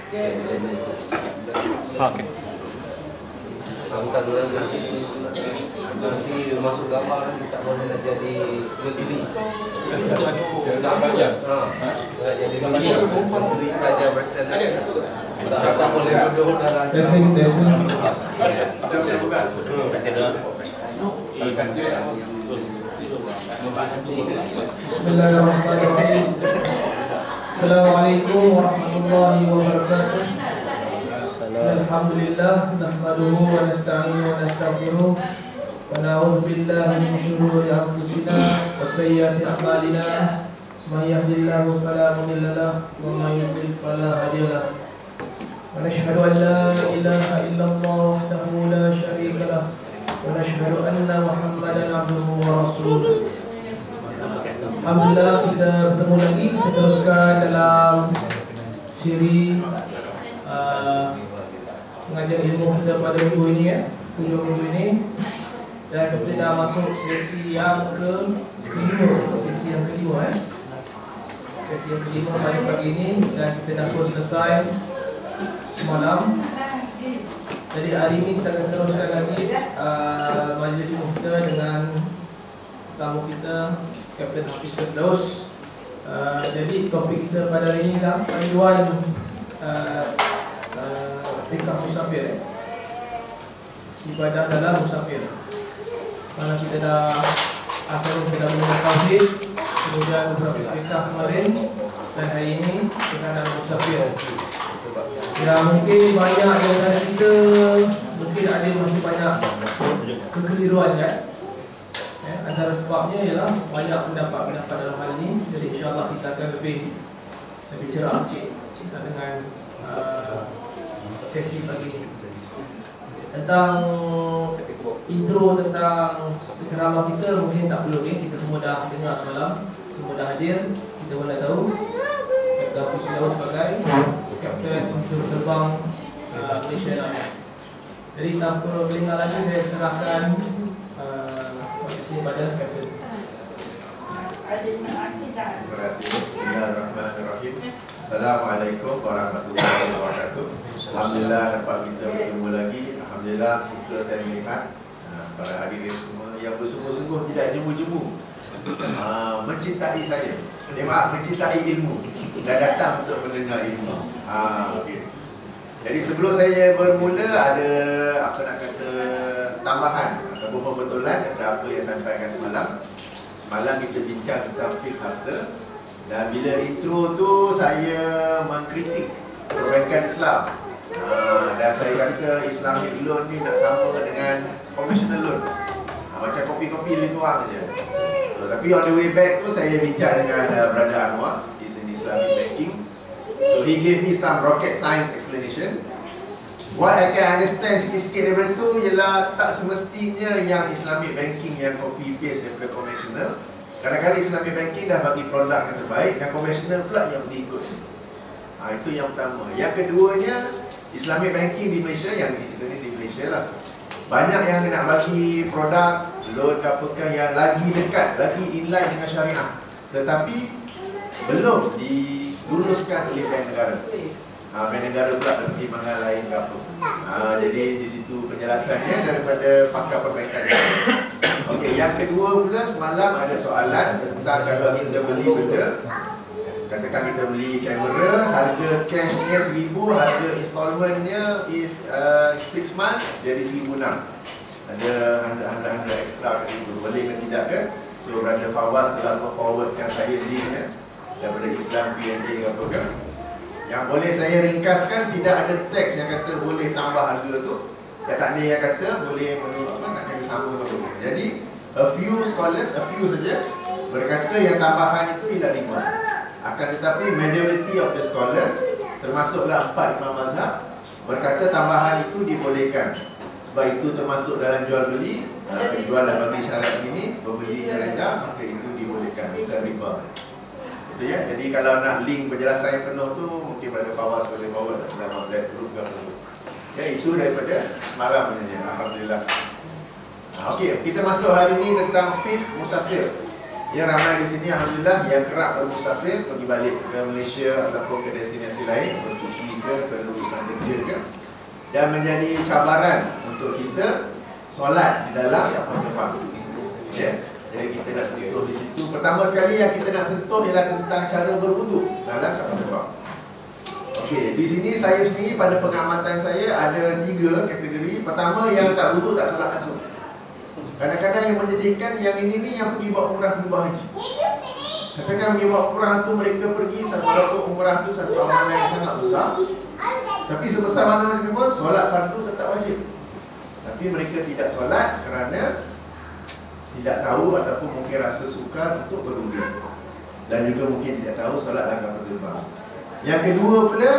Oke. Angkat dulu nanti masuk gambar kita boleh jadi berdiri. Tidak banyak. Jadi berdiri aja bersen. Kita boleh duduk dalam. Testing. Bismillahirrahmanirrahim. Assalamualaikum warahmatullahi wabarakatuh. Alhamdulillah nahmaduhu wa nasta'inuhu wa nastaghfiruh wa na'udzu billahi min shururi anfusina wa sayyiati a'malina. May yahdihillahu fala mudilla lahu wa may yudlil fala hadiya lahu. Wa nashhadu an la ilaha illallah wahdahu la syarika lahu wa nashhadu anna Muhammadan 'abduhu wa rasuluh. Alhamdulillah kita bertemu lagi, kita teruskan dalam siri pengajian ilmu kita pada minggu ini ya, 7 minggu ini. Dan kita dah masuk sesi yang kelima, sesi yang kelima sesi yang kelima pada pagi ini, dan kita dah pun selesai semalam. Jadi hari ini kita akan teruskan lagi majlis ilmu kita dengan tamu kita Kapten Hafiz Firdaus. Jadi topik kita pada hari ini adalah panduan fikah musafir, ibadah dalam musafir. Mana kita dah kita dah mengenal tauhid, kemudian beberapa fikah kemarin, dan hari ini kita ada musafir. Ya mungkin banyak dari kita mungkin ada masih banyak kekeliruan ya. Antara sebabnya ialah banyak pendapat-pendapat dalam hal ini. Jadi insyaAllah kita akan lebih cerah sikit dengan sesi pagi ini. Tentang intro tentang ceramah kita mungkin tak perlu kita semua dah dengar semalam, semua dah hadir. Kita pun dah tahu Kapten Hafiz Firdaus sebagai Kapten untuk terbang Malaysia Airlines. Jadi tanpa berlengah lagi, saya serahkan pada Kapten. Terima kasih. Bismillahirrahmanirrahim. Assalamualaikum warahmatullahi wabarakatuh. Alhamdulillah dapat kita bertemu lagi. Alhamdulillah suka saya melihat para hadirin semua yang bersungguh-sungguh, tidak jemu-jemu mencintai saya. Mencintai ilmu dan datang untuk mendengar ilmu. Okay. Jadi sebelum saya bermula, ada apa nak kata tambahan ataupun pembetulan daripada apa yang saya sampaikan semalam. Semalam kita bincang tentang fiqh harta, dan bila intro tu saya mengkritik perbankan Islam. Dan saya kata Islamic loan ni tak sama dengan conventional loan. Macam kopi-kopi lebih kurang je. Tapi on the way back tu saya bincang dengan Brother Anwar, he's in Islamic banking. So he gave me some rocket science explanation. What I can understand sikit-sikit daripada tu ialah tak semestinya yang Islamic banking yang copy paste daripada conventional. Kadang-kadang Islamic banking dah bagi produk yang terbaik, dan conventional pula yang berikut. Itu yang pertama. Yang keduanya, Islamic banking di Malaysia, yang kita ni di Malaysia lah, banyak yang nak bagi produk loan apakah yang lagi dekat, lagi inline dengan syariah, tetapi belum diluluskan oleh bank negara. Bank negara pula ada pertimbangan lain ke apa. Jadi di situ penjelasannya daripada pakar perbankan. Okey, yang kedua pula semalam ada soalan tentang kalau kita beli benda, katakan kita beli kamera, harga cashnya 1000, harga installmentnya if 6 months jadi 1600. Ada anda extra kat situ, boleh ke tidak kan? So Brother Fawaz telah forwardkan saya linknya daripada Islam PNA ke apa kan. Yang boleh saya ringkaskan, tidak ada teks yang kata boleh tambah harga tu. Tak ada yang kata boleh menurut nak kena sama tu. Jadi a few scholars, a few saja berkata yang tambahan itu ialah riba. Akan tetapi majority of the scholars, termasuklah 4 imam mazhab, berkata tambahan itu dibolehkan. Sebab itu termasuk dalam jual beli. Penjual dah bagi syarat begini, pembelinya rendah, maka itu dibolehkan, bukan riba. Itu ya. Jadi kalau nak link penjelasan yang penuh tu, mungkin pada Fawaz boleh bawa dalam WhatsApp group ke apa. Ya, itu daripada semalam saja. Alhamdulillah. Okey, kita masuk hari ini tentang fiqh musafir. Ya, ramai di sini alhamdulillah yang kerap bermusafir pergi balik ke Malaysia ataupun ke destinasi lain, bercuti ke urusan kerja ke, dan menjadi cabaran untuk kita solat di dalam kapal terbang. Ya. Jadi kita nak sentuh di situ. Pertama sekali yang kita nak sentuh ialah tentang cara berwuduk dalam kapal terbang. Okey, di sini saya sendiri pada pengamatan saya ada 3 kategori. Pertama, yang tak wuduk tak solat langsung. Kadang-kadang yang menyedihkan yang ini ni yang pergi buat umrah, pergi buat haji. Kadang-kadang pergi buat umrah tu mereka pergi satu umrah tu satu amalan yang sangat besar. Tapi sebesar mana macam pun solat fardu tetap wajib. Tapi mereka tidak solat kerana tidak tahu ataupun mungkin rasa sukar untuk berwuduk. Dan juga mungkin tidak tahu solat dalam kapal terbang. Yang kedua pula,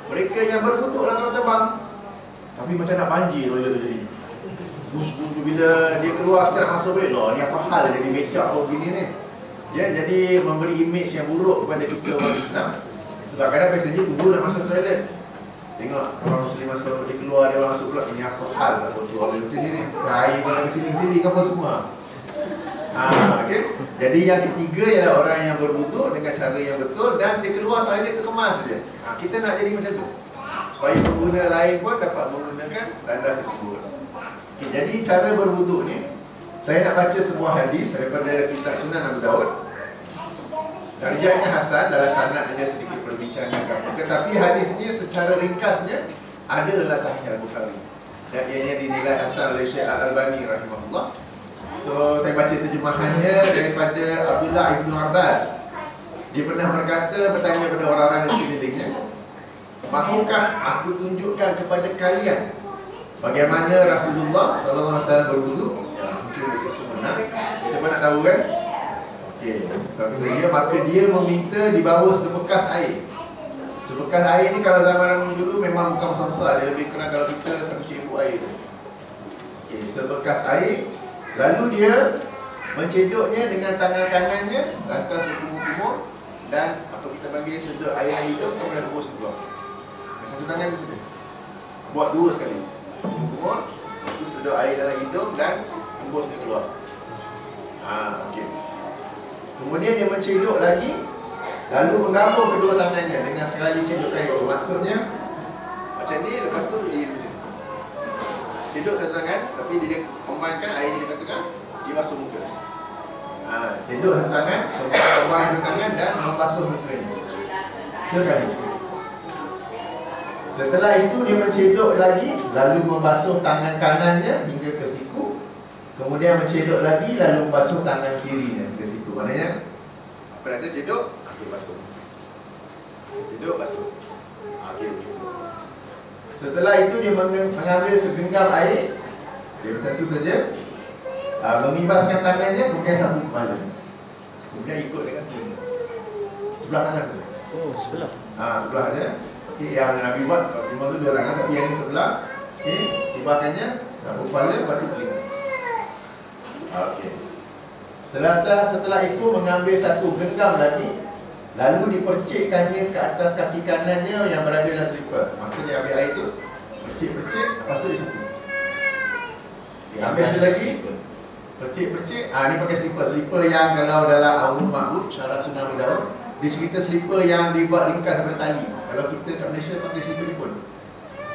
mereka yang berwuduk dalam kapal terbang tapi macam nak banjir toilet tu jadi. Bila dia keluar kita nak masuk balik lah, ni apa hal jadi becak apa begini ni. Ya, jadi memberi image yang buruk kepada kita orang Islam. Sebab kadang passenger tunggu nak masuk toilet, tengok orang Muslim masuk, dia keluar, dia masuk pula, ni apa hal apa tu orang macam ni, air pun nak sini-sini apa semua. Okay. Jadi yang ketiga ialah orang yang berwuduk dengan cara yang betul dan dia keluar toilet tu kemas saja. Kita nak jadi macam tu supaya pengguna lain pun dapat menggunakan tandas tersebut. Okay, jadi cara berwuduk ni, saya nak baca sebuah hadis daripada kisah Sunan Abu Daud. Darjahnya hasan, dalam sanad ada sedikit perbincangan, tetapi hadis ni secara ringkasnya ada dalam Sahih Al-Bukhari dan ianya dinilai hasan oleh Syekh Al-Albani rahimahullah. So saya baca terjemahannya daripada Abdullah Ibn Abbas. Dia pernah bertanya kepada orang-orang di sekelilingnya, "Mahukah aku tunjukkan kepada kalian bagaimana Rasulullah SAW berwuduk?" Mungkin mereka semua nak. Kita pun nak tahu kan? Okey, kata dia, maka dia meminta dibawa sebekas air. Sebekas air ni kalau zaman dulu memang bukan besar-besar, dia lebih kurang kalau kita 1 cebok air. Okey, sebekas air. Lalu dia mencedoknya dengan tangan kanannya lantas berkumur-kumur dan apa kita panggil sedut air hidung kemudian hembus keluar. Satu tangan tu saja. Buat 2 sekali. Kumur, itu sedut air dalam hidung dan hembusnya keluar. Okey. Kemudian dia mencedok lagi, lalu menggabung kedua tangannya dengan sekali cedokan itu. Maksudnya macam ni, lepas tu dia macam ni. Cedok satu tangan, tapi dia combine air di tengah, dia basuh muka. Cedok satu tangan, combine dua tangan dan membasuh muka ini. Sekali. Setelah itu dia mencedok lagi, lalu membasuh tangan kanannya hingga ke siku. Kemudian mencedok lagi, lalu membasuh tangan kirinya ke situ. Maknanya apa nak cedok? Okey, basuh. Cedok, basuh. Okey, begitu. Setelah itu dia mengambil segenggam air, dia macam tu saja, mengibaskan tangannya, kemudian sapu kepala. Kemudian ikut dengan telinga. Sebelah kanan saja. Oh, sebelah. Sebelah saja. Okey, yang Nabi buat, memang tu 2 tangan, tapi yang ni sebelah. Okey, ibahkannya, sapu kepala, lepas tu telinga. Okey. Setelah itu mengambil 1 genggam lagi, lalu dipercikkannya ke atas kaki kanannya yang berada dalam selipar. Maksudnya dia ambil air tu, percik-percik, lepas tu disapu. Dia ambil satu lagi, percik-percik. Ni pakai selipar. Selipar yang kalau dalam Aunul Ma'bud, Syarah Sunan Abu Daud, dia cerita selipar yang dibuat ringkas daripada tali. Kalau kita kat Malaysia pakai selipar ni pun.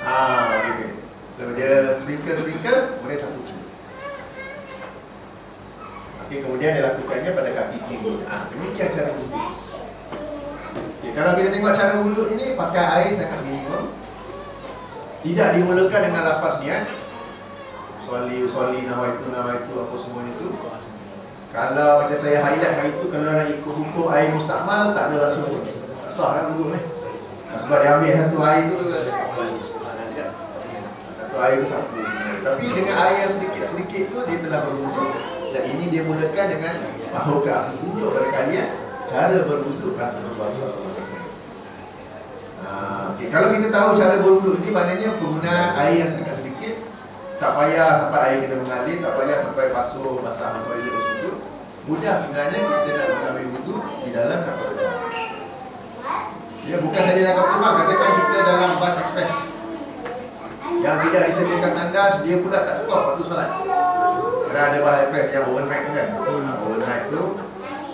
Okay. So dia sprinkle, kemudian satu. Okay, kemudian dia lakukannya pada kaki kiri. Demikian cara wuduk. Okay, kalau kita tengok cara wuduk ini, pakai air sangat minimum. Tidak dimulakan dengan lafaz niat. Usolli, nawaitu, apa semua itu. Kalau macam saya highlight hari itu, kalau nak ikut hukum air mustakmal, tak ada langsung. Tak sah lah wuduk ni. Sebab dia ambil satu air tu, satu air tu sapu. Tapi dengan air yang sedikit-sedikit tu, dia telah berwuduk. Dan ini dia mulakan dengan, mahukah aku tunjuk pada kalian cara berwuduk Rasulullah SAW. Okay. Kalau kita tahu cara berwuduk ini, maknanya penggunaan air yang sangat sedikit. Tak payah sampai air kena mengalir, tak payah sampai basah toilet macam tu. Mudah sebenarnya kita nak mengambil wuduk di dalam kapal terbang. Ya, bukan saja dalam kapal terbang, katakan kita dalam bas ekspres yang tidak disediakan tandas, dia pula tak stop waktu solat. Kerana ada bas ekspres yang overnight tu kan. Overnight tu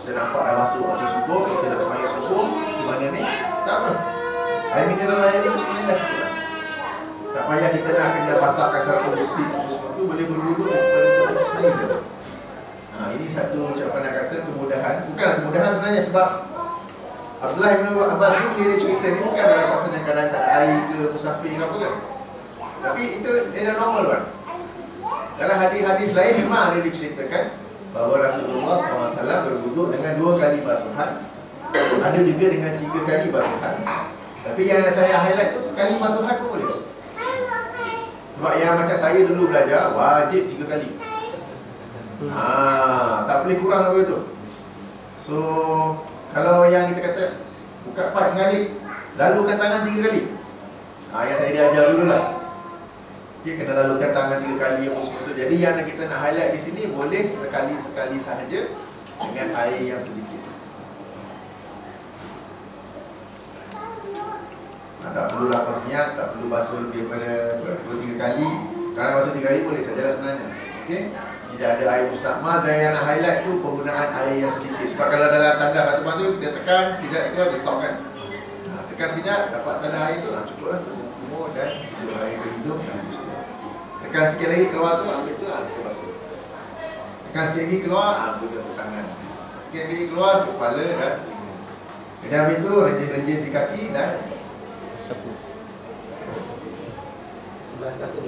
kita nampak dah masuk waktu subuh, kita nak sembahyang subuh, macam mana ni? Tak apa. Air mineral air ni mesti dah cukup lah. Tak payah kita nak kena basahkan satu musim, semua tu boleh berwuduk daripada sendiri. Ini satu ucapan nak kata kemudahan. Bukanlah kemudahan sebenarnya, sebab Abdullah bin Abbas ni bila dia cerita ni bukan dalam suasana keadaan tak ada air ke musafir ke apa kan. Tapi itu dia dah normal kan. Dalam hadis-hadis lain memang ada diceritakan bahawa Rasulullah SAW berwuduk dengan 2 kali basuhan. Ada juga dengan 3 kali basuhan. Tapi yang saya highlight tu sekali basuhan pun boleh. Sebab yang macam saya dulu belajar wajib 3 kali. Tak boleh kurang daripada tu. So kalau yang kita kata buka pipe mengalir, lalukan tangan 3 kali. Yang saya diajar dulu lah. Okay, kena lalukan tangan 3 kali apa semua tu. Jadi yang kita nak highlight di sini boleh sekali-sekali sahaja dengan air yang sedikit. Tak perlu lafaz niat, tak perlu basuh lebih daripada 2-3 kali. Kerana basuh 3 kali boleh sajalah sebenarnya. Okey. Tidak ada air mustakmal, dan yang nak highlight tu penggunaan air yang sedikit. Sebab kalau dalam tanda khatamah tu kita tekan sekejap itu dia stop kan. Tekan sekejap dapat tanda air tu cukup lah, kumur dan hidup air ke hidung dan basuh. Tekan sikit lagi keluar tu ambil tu kita basuh. Tekan sikit lagi keluar ambil tu tangan. Sikit lagi keluar kepala dan telinga. Kemudian ambil tu renjis-renjis di kaki dan sapu. Sebelah kaki.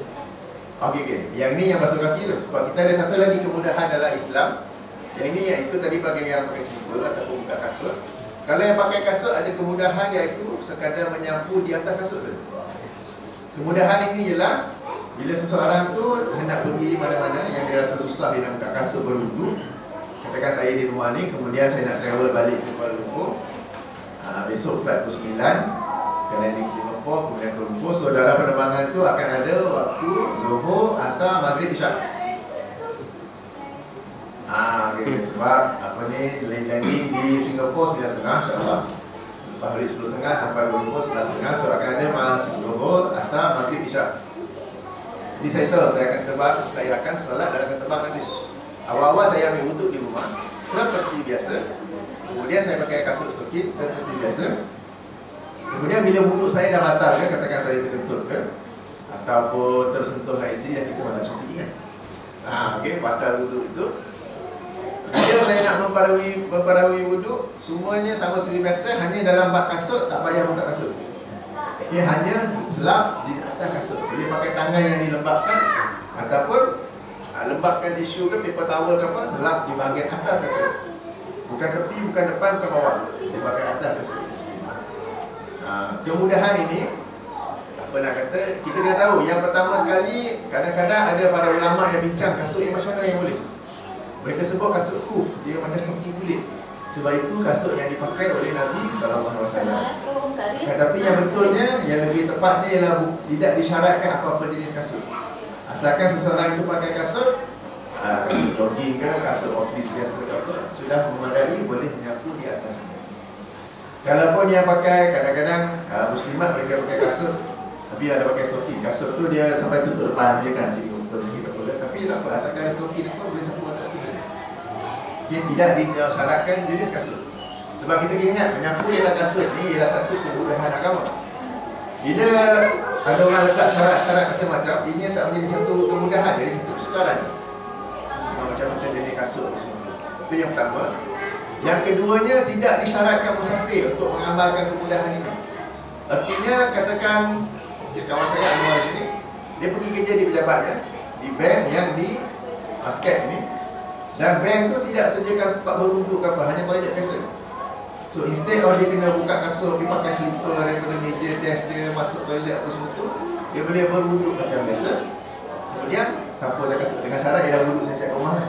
Okey. Yang ni yang basuh kaki tu. Sebab kita ada satu lagi kemudahan dalam Islam. Yang ini iaitu tadi pakai yang pakai slipper ataupun buka kasut. Kalau yang pakai kasut ada kemudahan iaitu sekadar menyapu di atas kasut tu. Kemudahan ini ialah bila seseorang tu hendak pergi mana-mana yang dia rasa susah dia nak buka kasut berwuduk. Katakan saya di rumah ni, kemudian saya nak travel balik ke Kuala Lumpur. Besok flight pukul 9. Ke landing Singapore, kemudian ke Lumpur. So dalam penerbangan tu akan ada waktu Zuhur, Asar, Maghrib, Isyak. Okay. Sebab apa ni, landing di Singapore 9.30 insyaAllah. Lepas balik 10.30 sampai Kuala Lumpur 11.30. So akan ada Zuhur, Asar, Maghrib, Isyak. Jadi saya tahu saya akan solat dalam ketebang nanti. Awal-awal saya ambil wuduk di rumah seperti biasa. Kemudian saya pakai kasut stokin seperti biasa. Kemudian bila wuduk saya dah batal ke, katakan saya terkentut ke ataupun tersentuh dengan isteri dan kita masa cuti kan. Okey, batal wuduk itu. Bila saya nak memperbarui wuduk, semuanya sama seperti biasa, hanya dalam bak kasut tak payah buka kasut. Okey, hanya selap di atas kasut. Boleh pakai tangan yang dilembabkan ataupun lembabkan tisu ke paper towel ke apa, lap di bahagian atas kasut. Bukan tepi, bukan depan, bukan bawah. Di bahagian atas kasut. Kemudahan ini apa nak kata, kita kena tahu yang pertama sekali, kadang-kadang ada para ulama yang bincang kasut yang macam mana yang boleh. Mereka sebut kasut khuf, dia macam stoking kulit. Sebab itu kasut yang dipakai oleh Nabi SAW. Tetapi yang betulnya, yang lebih tepatnya ialah tidak disyaratkan apa-apa jenis kasut. Asalkan seseorang itu pakai kasut jogging ke, kasut office biasa ke apa, sudah memadai, boleh menyapu di atasnya. Kalaupun yang pakai, kadang-kadang muslimat mereka pakai kasut tapi ada pakai stoking. Kasut tu dia sampai tutup depan dia kan, sini untuk sikit apa. Tapi tak apa, asalkan ada stoking tu boleh sapu atas tu. Dia tidak disyaratkan jenis kasut. Sebab kita kena ingat, menyapu di atas kasut ni ialah satu kemudahan agama. Bila ada orang letak syarat-syarat macam-macam, ini tak menjadi satu kemudahan, jadi satu kesukaran. Macam-macam jenis kasut semua. Itu yang pertama. Yang keduanya, tidak disyaratkan musafir untuk mengamalkan kemudahan ini. Artinya, katakan kawan saya Anwar sini, dia pergi kerja di pejabatnya, di bank yang di Muscat ni, dan bank tu tidak sediakan tempat berwuduk ke apa, hanya toilet biasa. So instead of dia kena buka kasut, dia pakai slipper daripada meja desk dia, masuk toilet apa semua tu, dia boleh berwuduk macam biasa. Kemudian sapu atas kasut, dengan syarat dia dah wuduk siap-siap ke rumah.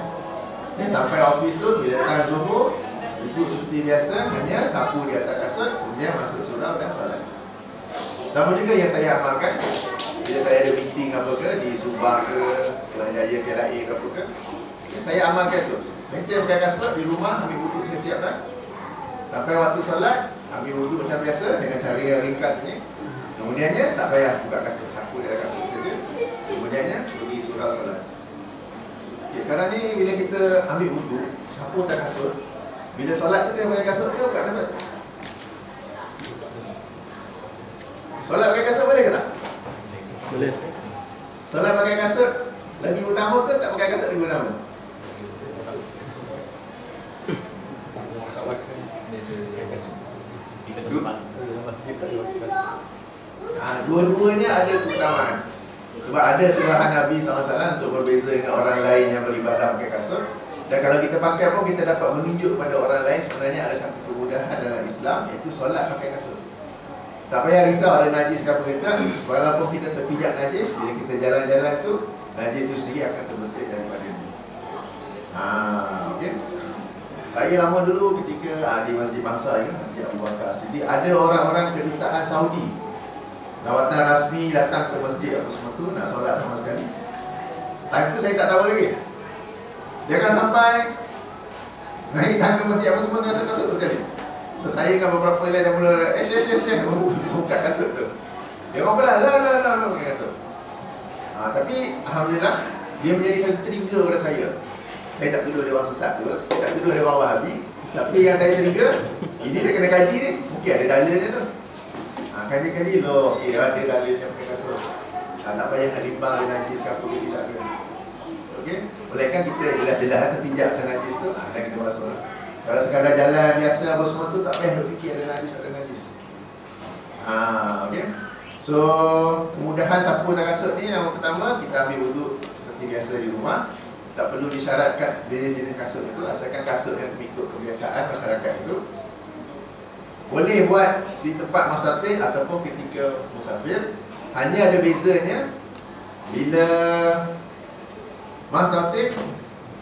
Sampai office tu, bila datang Zuhur, duduk seperti biasa, hanya sapu di atas kasut, kemudian masuk surau dan solat. Sama juga yang saya amalkan bila saya ada meeting apa ke di Subang ke, Kelang Jaya, KLIA ke apa ke, saya amalkan tu. Maintain pakai kasut di rumah, ambil wuduk siap-siap dah. Sampai waktu solat, ambil wuduk macam biasa dengan cara yang ringkas ni. Kemudiannya tak payah buka kasut, sapu di atas kasut saja. Kemudiannya pergi surau solat. Okay, sekarang ni bila kita ambil wuduk, sapu atas kasut, Bila solat tu kena pakai kasut ke bukan kasut? Solat pakai kasut boleh ke tak? Boleh. Solat pakai kasut lagi utama ke tak pakai kasut lagi utama? Dua-duanya ada keutamaan. Sebab ada surahan Nabi SAW untuk berbeza dengan orang lain yang beribadah pakai kasut. Dan kalau kita pakai pun kita dapat menunjuk pada orang lain sebenarnya ada satu kemudahan dalam Islam, iaitu solat pakai kasut. Tak payah risau ada najis ke apa kita, walaupun kita terpijak najis, bila kita jalan-jalan tu, najis tu sendiri akan terbersih daripada ni. Okay. Saya lama dulu ketika di Masjid Bangsa ini, Masjid Abu Bakar Siddiq, ada orang-orang kedutaan Saudi, lawatan rasmi datang ke masjid apa semua tu, nak solat sama sekali. Time tu saya tak tahu lagi. Dia akan sampai naik tangga masjid apa semua, kasut-kasut sekali. So saya dengan beberapa lain dah mula Syekh buka kasut tu. Dia orang pula la pakai kasut. Tapi Alhamdulillah dia menjadi satu trigger pada saya. Saya tak tuduh dia orang sesat tu, saya tak tuduh dia orang Wahabi. Tapi yang saya trigger, ini dia kena kaji ni, mungkin ada dalilnya tu. Kaji-kaji loh, ada dalilnya pakai kasut. Tak payah nak rimbang dengan najis ke apa ke tidak ke. Okey, bolehkan kita jelas-jelas terpijak ke najis tu, dan kita masuk. Kalau sekadar jalan biasa apa semua tu, tak payah nak fikir ada najis. Okay. So, kemudahan sapu dan kasut ni, yang pertama, kita ambil wuduk seperti biasa di rumah. Tak perlu disyaratkan jenis kasut itu, asalkan kasut yang mengikut kebiasaan masyarakat itu. Boleh buat di tempat musafir ataupun ketika musafir. Hanya ada bezanya, bila musafir,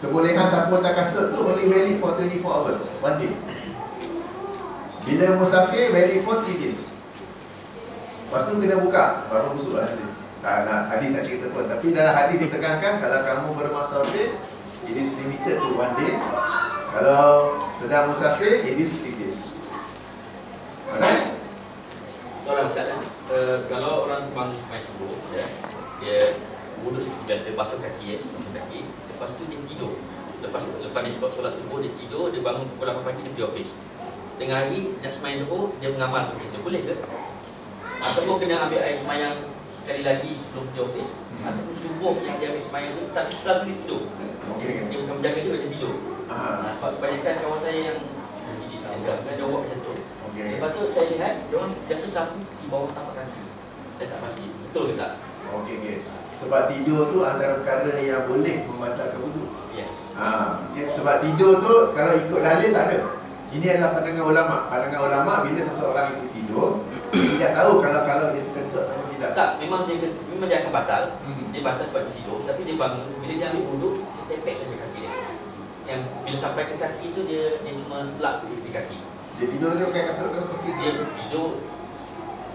kebolehan sapu dan kasut tu only valid for 24 hours, one day. Bila musafir, valid for 3 days. Lepas tu kena buka, baru busuk lah nanti. Hadis tak cerita pun. Tapi dalam hadis ditekankan, kalau kamu bermusafir, it is limited to one day. Kalau sedang musafir, it is 3 days. Alright? Soalan Ustaz, kalau orang sembahyang subuh, dia wuduk seperti biasa, basuh kaki, lepas tu dia tidur. Lepas dia solat subuh, dia tidur, dia bangun pukul 8 pagi, dia pergi office. Tengah hari nak sembahyang subuh, dia mengamal macam tu, boleh ke? Ataupun kena ambil air sembahyang sekali lagi sebelum pergi office, ataupun subuh yang dia ambil sembahyang tu, tapi setelah tu dia tidur. Dia bukan menjaga dia, dia tidur. Kebanyakan kawan saya yang dia buat macam tu. Lepas tu saya lihat, dia orang biasa sapu di bawah tapak kaki. Saya tak pasti, betul ke tak? Okey. Sebab tidur tu antara perkara yang boleh membatalkan wuduk. Yes. Sebab tidur tu kalau ikut dalil tak ada. Ini adalah pandangan ulama. Pandangan ulama bila seseorang itu tidur, tidak tahu kalau dia terkentut atau tidak. Tak, memang dia akan batal. Dia batal sebab dia tidur, tapi dia bangun, bila dia ambil wuduk, dia tepek saja kaki dia. Yang bila sampai ke kaki tu dia cuma lap di kaki. Dia tidur dia pakai kasut ke stokin? Dia tidur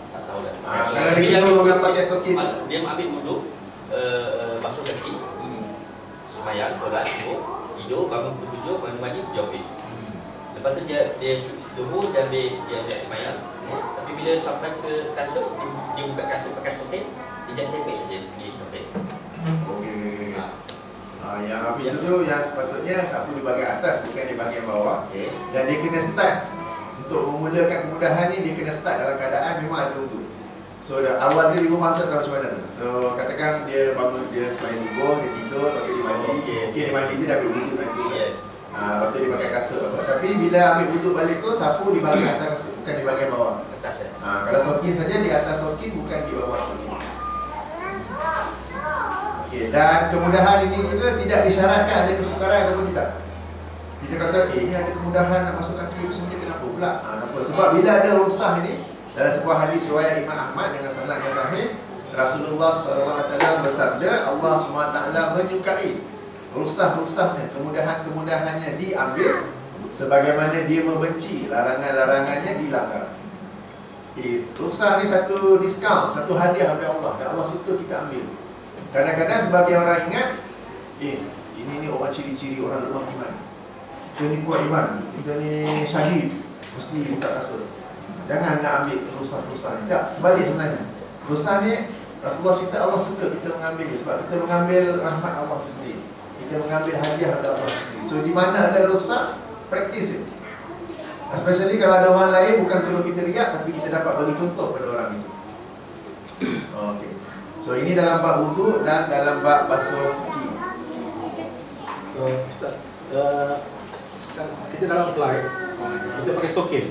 tak tahu dah. Kalau dia tidur dia pakai stokin, dia ambil wuduk, basuh kaki, sembahyang, solat, tidur, bangun pukul 7, bangun mandi, pergi office. Lepas tu dia subuh, dia ambil sembahyang. Tapi bila sampai ke kasut, dia buka kasut pakai stokin, dia just tepek saja di stokin. Okey. Yang ambil tu yang sepatutnya sapu di bahagian atas, bukan di bahagian bawah. Dan dia kena start. Untuk memulakan kemudahan ni, dia kena start dalam keadaan memang ada wuduk. So awal dia di rumah tu tahu macam mana tu. So katakan dia bangun, dia sembahyang subuh, dia tidur, pakai dia mandi. Mungkin dia mandi tu dah ambil wuduk nanti. Lepas tu dia pakai kasut apa. Tapi bila ambil wuduk balik tu, sapu di bahagian atas kasut, bukan di bahagian bawah. Kalau stokin saja di atas stokin, bukan di bawah stokin. Dan kemudahan ini juga tidak disyaratkan ada kesukaran ataupun tidak. Kita kata, ini ada kemudahan nak masuk kaki macam ni, kenapa pula? Sebab bila ada rusah ini, dalam sebuah hadis riwayat Imam Ahmad dengan sanad yang sahih, Rasulullah SAW bersabda, Allah SWT menyukai rusah-rusahnya, kemudahan-kemudahannya diambil, sebagaimana dia membenci larangan-larangannya dilanggar. Rusah ni satu diskaun, satu hadiah dari Allah, dan Allah suka kita ambil. Kadang-kadang sebagai orang ingat, ini orang ciri-ciri orang lemah iman. Kita ni kuat iman, kita ni syahid, mesti buka kasut. Jangan nak ambil rusah-rusah ni. Tak, terbalik sebenarnya. Rusah ni, Rasulullah cerita Allah suka kita mengambilnya, sebab kita mengambil rahmat Allah sendiri. Kita mengambil hadiah dari Allah sendiri. So di mana ada rusah, praktis Especially kalau ada orang lain, bukan suruh kita riak, tapi kita dapat bagi contoh pada orang itu. Okay. So ini dalam bab wudu dan dalam bab basuh kaki. So, Ustaz, kita dalam flight, kita pakai stokin.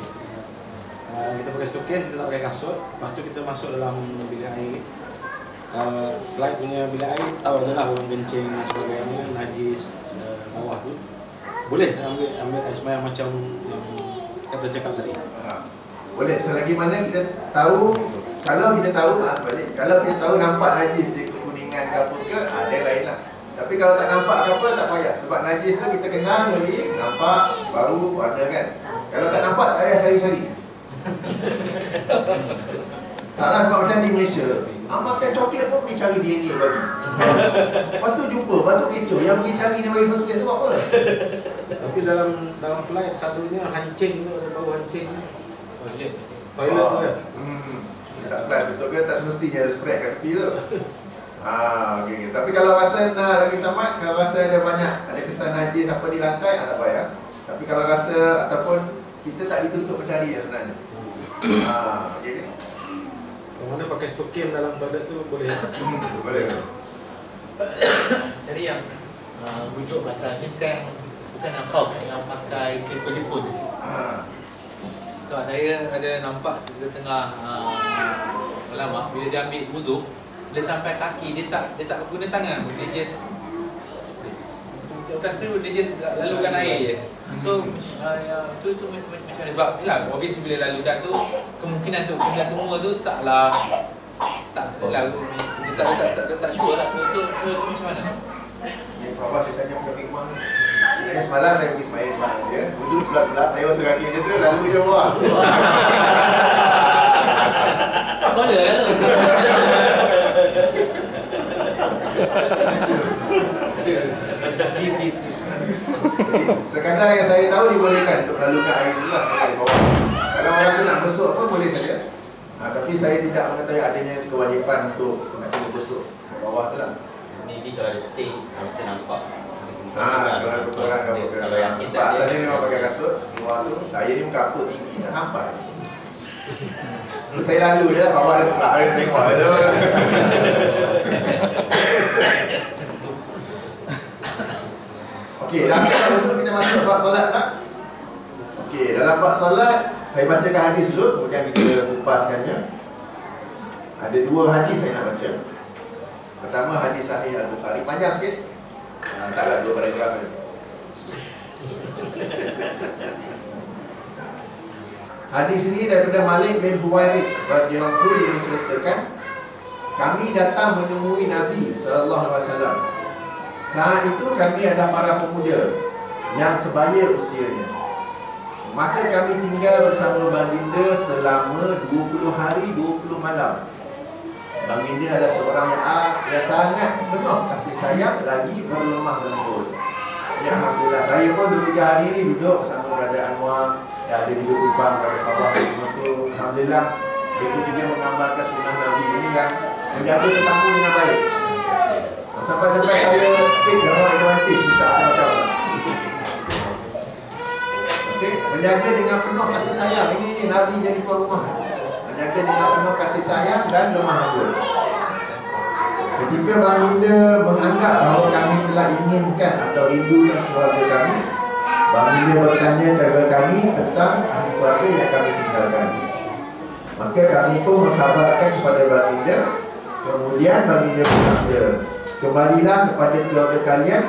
Kita pakai stokin, kita tak pakai kasut. Lepas tu kita masuk dalam bilik air. Flight punya bilik air, tahu adalah orang kencing dan sebagainya, najis bawah tu. Boleh ambil air sembahyang macam yang kata cakap tadi. Boleh, selagi mana kita tahu. Kalau kita tahu, balik. Kalau kita tahu nampak najis di kekuningan ke apa ke, ada lain lah. Tapi kalau tak nampak ke apa, tak payah. Sebab najis tu kita kenal balik, nampak, baru ada kan. Kalau tak nampak, tak payah cari-cari. Taklah sebab macam di Malaysia, makan coklat pun pergi cari DNA bagi. Lepas tu jumpa, lepas tu kecoh. Yang pergi cari dia bagi first place tu apa? Tapi dalam flight satunya hancing tu, ada bau hancing. Toilet tu kan? Tak flash betul ke? Tak semestinya spread kat tepi tu. Okay. Tapi kalau rasa nak lagi selamat, kalau rasa ada banyak, ada kesan najis apa di lantai, tak payah. Tapi kalau rasa ataupun kita tak dituntut mencari sebenarnya. Okay. Yang mana pakai stokin dalam toilet tu boleh? Boleh. Jadi yang wujud bahasanya bukan nampak yang pakai slipper-slipper tu. Sebab saya ada nampak setengah ulama bila dia ambil wudu, bila sampai kaki dia tak guna tangan, dia just dia just lalukan air je. So tu macam mana, sebab yalah obviously bila lalukan tu kemungkinan untuk kena semua tu tak sure lah tu macam mana. Bapak dia tanya pada hikmah. Sebenarnya semalam saya pergi sembahyang depan dia, duduk sebelah-sebelah, saya basuh kaki macam tu, lalu je buah. Sekolah kan tu. Sekadar yang saya tahu dibolehkan untuk lalukan air dulu lah dari bawah. Kalau orang tu nak besuk apa boleh saja. Tapi saya tidak mengetahui adanya kewajipan untuk nak kena besuk bawah tu lah. Maybe kalau ada stain, kita nampak. Kalau ada kotoran ke apa. Sebab asalnya memang pakai kasut luar tu. Saya ni muka aput tinggi, tak nampak. So saya lalu je lah, bawah ada sebelah, ada tengok je. Okey, dah untuk kita masuk bab solat tak? Okey, dalam bab solat saya bacakan hadis dulu, kemudian kita kupaskannya. Ada dua hadis saya nak baca. Pertama hadis sahih Al-Bukhari, panjang sikit. Taklah dua paragraf je. Hadis ini daripada Malik bin Huwairis radhiyallahu anhu, dia menceritakan, kami datang menemui Nabi sallallahu alaihi wasallam. Saat itu kami adalah para pemuda yang sebaya usianya. Maka kami tinggal bersama baginda selama 20 hari 20 malam. Baginda adalah seorang yang sangat penuh kasih sayang lagi berlemah lembut. Ya, alhamdulillah, saya pun 2-3 hari ini duduk bersama Brother Anwar, ada juga Ubang, Brother Fawaz, semua tu. Alhamdulillah, itu juga menggambarkan sunnah Nabi ini yang menjaga tetamu dengan baik. Sampai-sampai saya dapat advantage minta macam-macam. Okey, menjaga dengan penuh kasih sayang. Ini Nabi jadi tuan rumah. Menjaga dengan penuh kasih sayang dan lemah lembut. Ketika baginda menganggap bahawa kami telah inginkan atau rindukan keluarga kami, baginda bertanya kepada kami tentang ahli keluarga yang kami tinggalkan. Maka kami pun mengkhabarkan kepada baginda. Kemudian baginda bersabda, kembalilah kepada keluarga kalian,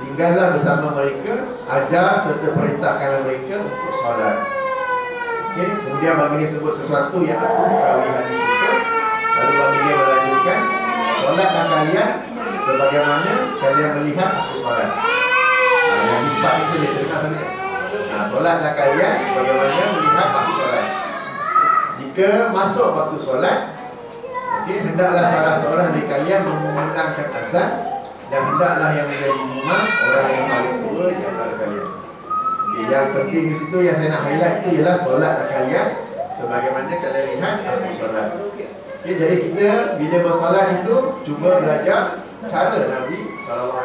tinggallah bersama mereka, ajar serta perintahkanlah mereka untuk solat. Okay. Kemudian baginda sebut sesuatu yang aku perawi hadis itu. Lalu baginda melanjutkan, solatlah kalian sebagaimana kalian melihat aku solat. Yang isbat itu biasa dengar tadi. Solatlah kalian sebagaimana melihat aku solat. Jika masuk waktu solat, hendaklah salah seorang dari kalian mengumandangkan azan, dan hendaklah yang menjadi imam orang yang paling tua di antara kalian. Yang penting di situ yang saya nak highlight itu ialah solatlah kalian sebagaimana kalian lihat aku solat. Jadi kita bila bersolat itu cuba belajar cara Nabi SAW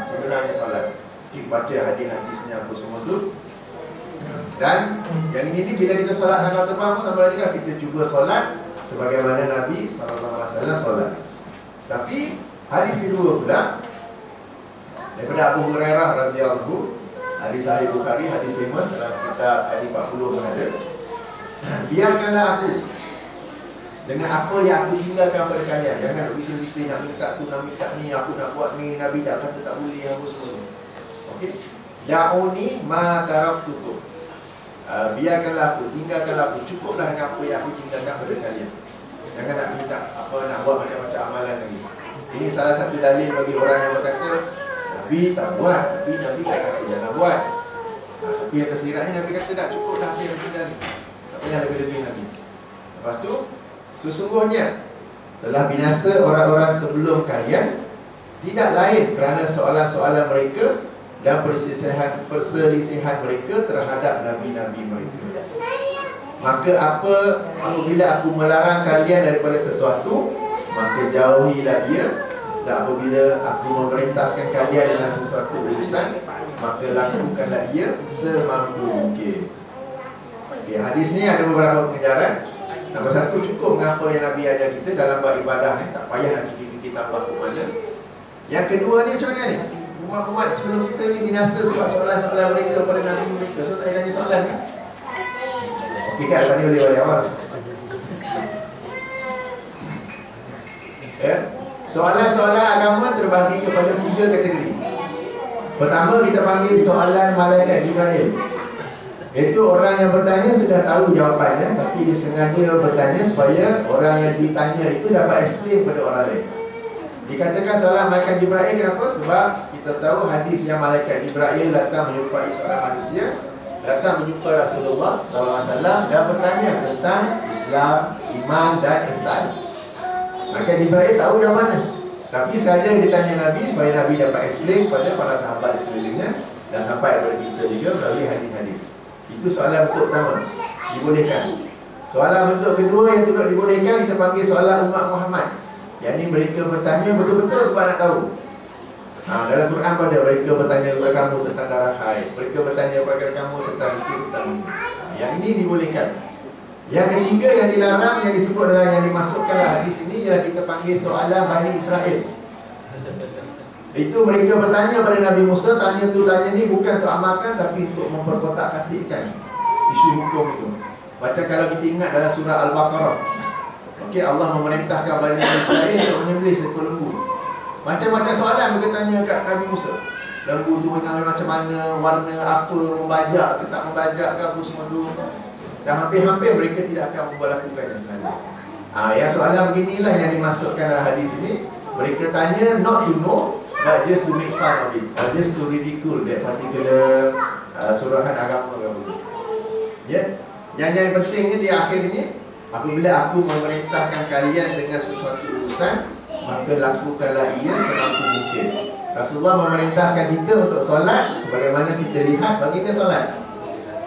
sebenarnya solat. Kita baca hadis-hadisnya apa semua tu. Dan yang ini bila kita solat dalam terbang sama juga kita cuba solat sebagaimana Nabi SAW solat. Tapi hadis kedua pula daripada Abu Hurairah radhiyallahu, hadis Sahih Bukhari, hadis famous dalam kitab hadis 40 pun ada. Biarkanlah aku dengan apa yang aku tinggalkan pada kalian. Jangan nak bising-bising nak minta tu, nak minta ni, aku nak buat ni, Nabi tak kata tak boleh apa semua. Okey. Da'uni ma taraktukum. Biarkanlah aku, tinggalkanlah aku, cukuplah dengan apa yang aku tinggalkan pada kalian. Jangan nak minta apa, nak buat macam-macam amalan lagi. Ini salah satu dalil bagi orang yang berkata Nabi tak buat, Nabi tak kata jangan buat. Tapi yang tersiratnya Nabi kata dah cukup dah apa yang kita ni. Tak payah lebih-lebih lagi. Lepas tu sesungguhnya telah binasa orang-orang sebelum kalian, tidak lain kerana soalan-soalan mereka dan perselisihan mereka terhadap nabi-nabi mereka. Maka apabila aku melarang kalian daripada sesuatu, maka jauhilah ia. Dan apabila aku memerintahkan kalian dengan sesuatu urusan, maka lakukanlah ia semampu mungkin. Okay, hadis ni ada beberapa pengejaran. Nombor satu, cukup dengan apa yang Nabi ajar kita dalam buat ibadah ni, tak payah nak fikir tambah ke mana. Yang kedua ni macam mana ni? Umat-umat sebelum kita ni binasa sebab soalan-soalan mereka pada Nabi mereka. So tak payah nanya soalan kan? Okey kan, tadi boleh balik awal. Soalan-soalan agama terbahagi kepada 3 kategori. Pertama, kita panggil soalan malaikat Jibril. Itu orang yang bertanya sudah tahu jawapannya, tapi dia sengaja bertanya supaya orang yang ditanya itu dapat explain kepada orang lain. Dikatakan soalan malaikat Jibril kenapa? Sebab kita tahu hadis yang malaikat Jibril datang menjumpai seorang manusia, datang menjumpa Rasulullah SAW dan bertanya tentang Islam, iman dan ihsan. Malaikat Jibril tahu jawapannya, tapi sengaja ditanya Nabi supaya Nabi dapat explain kepada para sahabat sekelilingnya dan sampai kepada kita juga melalui hadis-hadis. Itu soalan bentuk pertama, dibolehkan. Soalan bentuk kedua yang tidak dibolehkan kita panggil soalan umat Muhammad. Yang ini mereka bertanya betul-betul sebab nak tahu. Dalam Quran pada mereka bertanya kepada kamu tentang darah haid, mereka bertanya kepada kamu tentang itu, tentang ini. Yang ini dibolehkan. Yang ketiga yang dilarang, yang disebut dalam yang dimasukkan hadis ini ialah kita panggil soalan Bani Israel. Itu mereka bertanya pada Nabi Musa, tanya tu tanya ni bukan untuk amalkan tapi untuk memperkotak-katikkan isu hukum itu. Macam kalau kita ingat dalam surah Al-Baqarah, okey, Allah memerintahkan Bani Israel untuk menyembelih seekor lembu. Macam-macam soalan mereka tanya kat Nabi Musa. Lembu tu macam mana, warna apa, membajak ke tak membajak ke apa semua tu. Dan hampir-hampir mereka tidak akan memperlakukannya sebenarnya. Yang soalan beginilah yang dimasukkan dalam hadis ini. Mereka tanya not to know, but just to make fun of it, just to ridicule that particular surahan agama. Ya, yang pentingnya di akhir ini, apabila aku memerintahkan kalian dengan sesuatu urusan, maka lakukanlah ia semampu mungkin. Rasulullah memerintahkan kita untuk solat sebagaimana kita lihat bagi kita solat.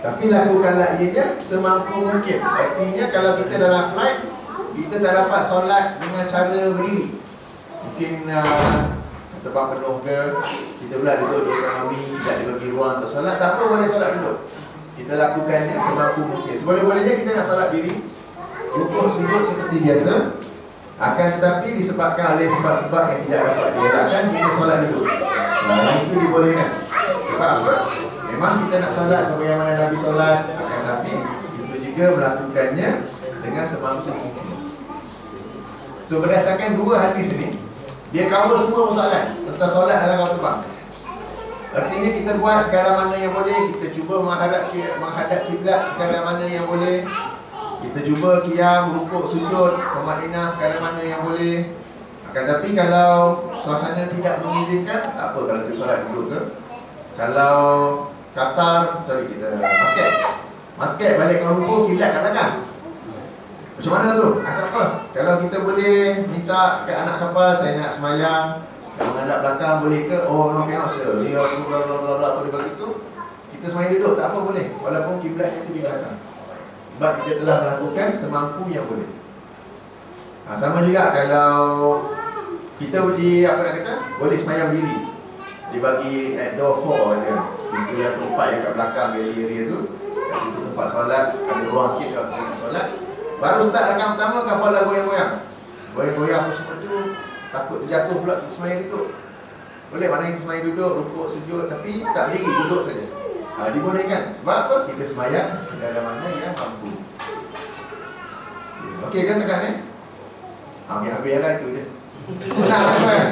Tapi lakukanlah ianya semampu mungkin. Artinya kalau kita dalam flight, kita tak dapat solat dengan cara berdiri. Mungkin tempat penuh ke, kita pula duduk di ekonomi, tidak dibagi ruang untuk solat, tak apa, boleh solat duduk. Kita lakukannya semampu mungkin. Seboleh-bolehnya kita nak solat diri, rukuk sujud seperti biasa. Akan tetapi disebabkan oleh sebab-sebab yang tidak dapat dielakkan, kita solat duduk. Itu dibolehkan. Sebab apa? Memang kita nak solat sebagaimana Nabi solat, akan tetapi itu juga melakukannya dengan semampu mungkin. So berdasarkan dua hadis ini, dia cover semua persoalan tentang solat dalam kapal terbang. Artinya kita buat sekadar mana yang boleh, kita cuba menghadap kiblat sekadar mana yang boleh, kita cuba qiyam, rukuk, sujud, tumaninah sekadar mana yang boleh. Akan tapi kalau suasana tidak mengizinkan, tak apa kalau kita solat duduk ke. Kalau Qatar, kita masket balik ke rukuk, kiblat kat belakang. Macam mana tu? Tak apa. Kalau kita boleh minta ke anak kapal, saya nak semayang nak menghadap belakang, boleh ke? Oh no, cannot sir. Dia bla bla bla apa dia begitu. Kita semayang duduk, tak apa boleh. Walaupun kiblatnya itu di belakang. Sebab kita telah melakukan semampu yang boleh. Sama juga kalau kita boleh semayang berdiri. Dia bagi at door 4 je. Pintu yang keempat yang kat belakang area tu. Kat tempat solat, ada ruang sikit kalau kita nak solat. Baru start rakaat pertama, kapal dah goyang-goyang. Goyang-goyang apa semua tu, takut terjatuh pula sembahyang duduk. Boleh, mana kita sembahyang duduk, rukuk, sujud, tapi tak berdiri, duduk saja. Dibolehkan. Sebab apa? Kita sembahyang segala mana yang mampu. Okey kan cakap ni? Habis-habis lah itu je. Senang kan?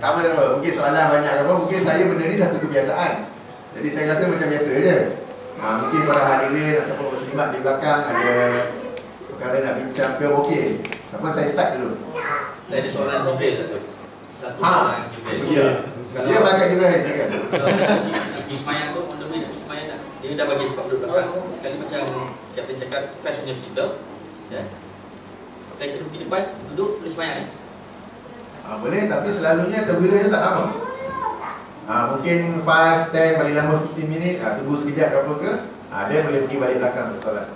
Tak apa, mungkin soalan banyak ke apa, mungkin saya benda ni satu kebiasaan. Jadi saya rasa macam biasa je. Mungkin para hadirin ataupun muslimat di belakang ada perkara nak bincang ke, okey. Apa saya start dulu. Saya ada soalan Jibril satu. Soalan Jibril. Ya. Dia pakai Jibril silakan. Di semayang tu, on the way nak pergi semayang tak? Dia dah bagi tempat duduk belakang. Sekali macam Captain cakap, fasten your seatbelt. Ya. Saya kena pergi depan, duduk, boleh semayang ni. Boleh, tapi selalunya terbilanya tak lama. Mungkin 5, 10, paling lama 15 minit, tunggu sekejap ke apa ke, dia boleh pergi balik belakang untuk solat.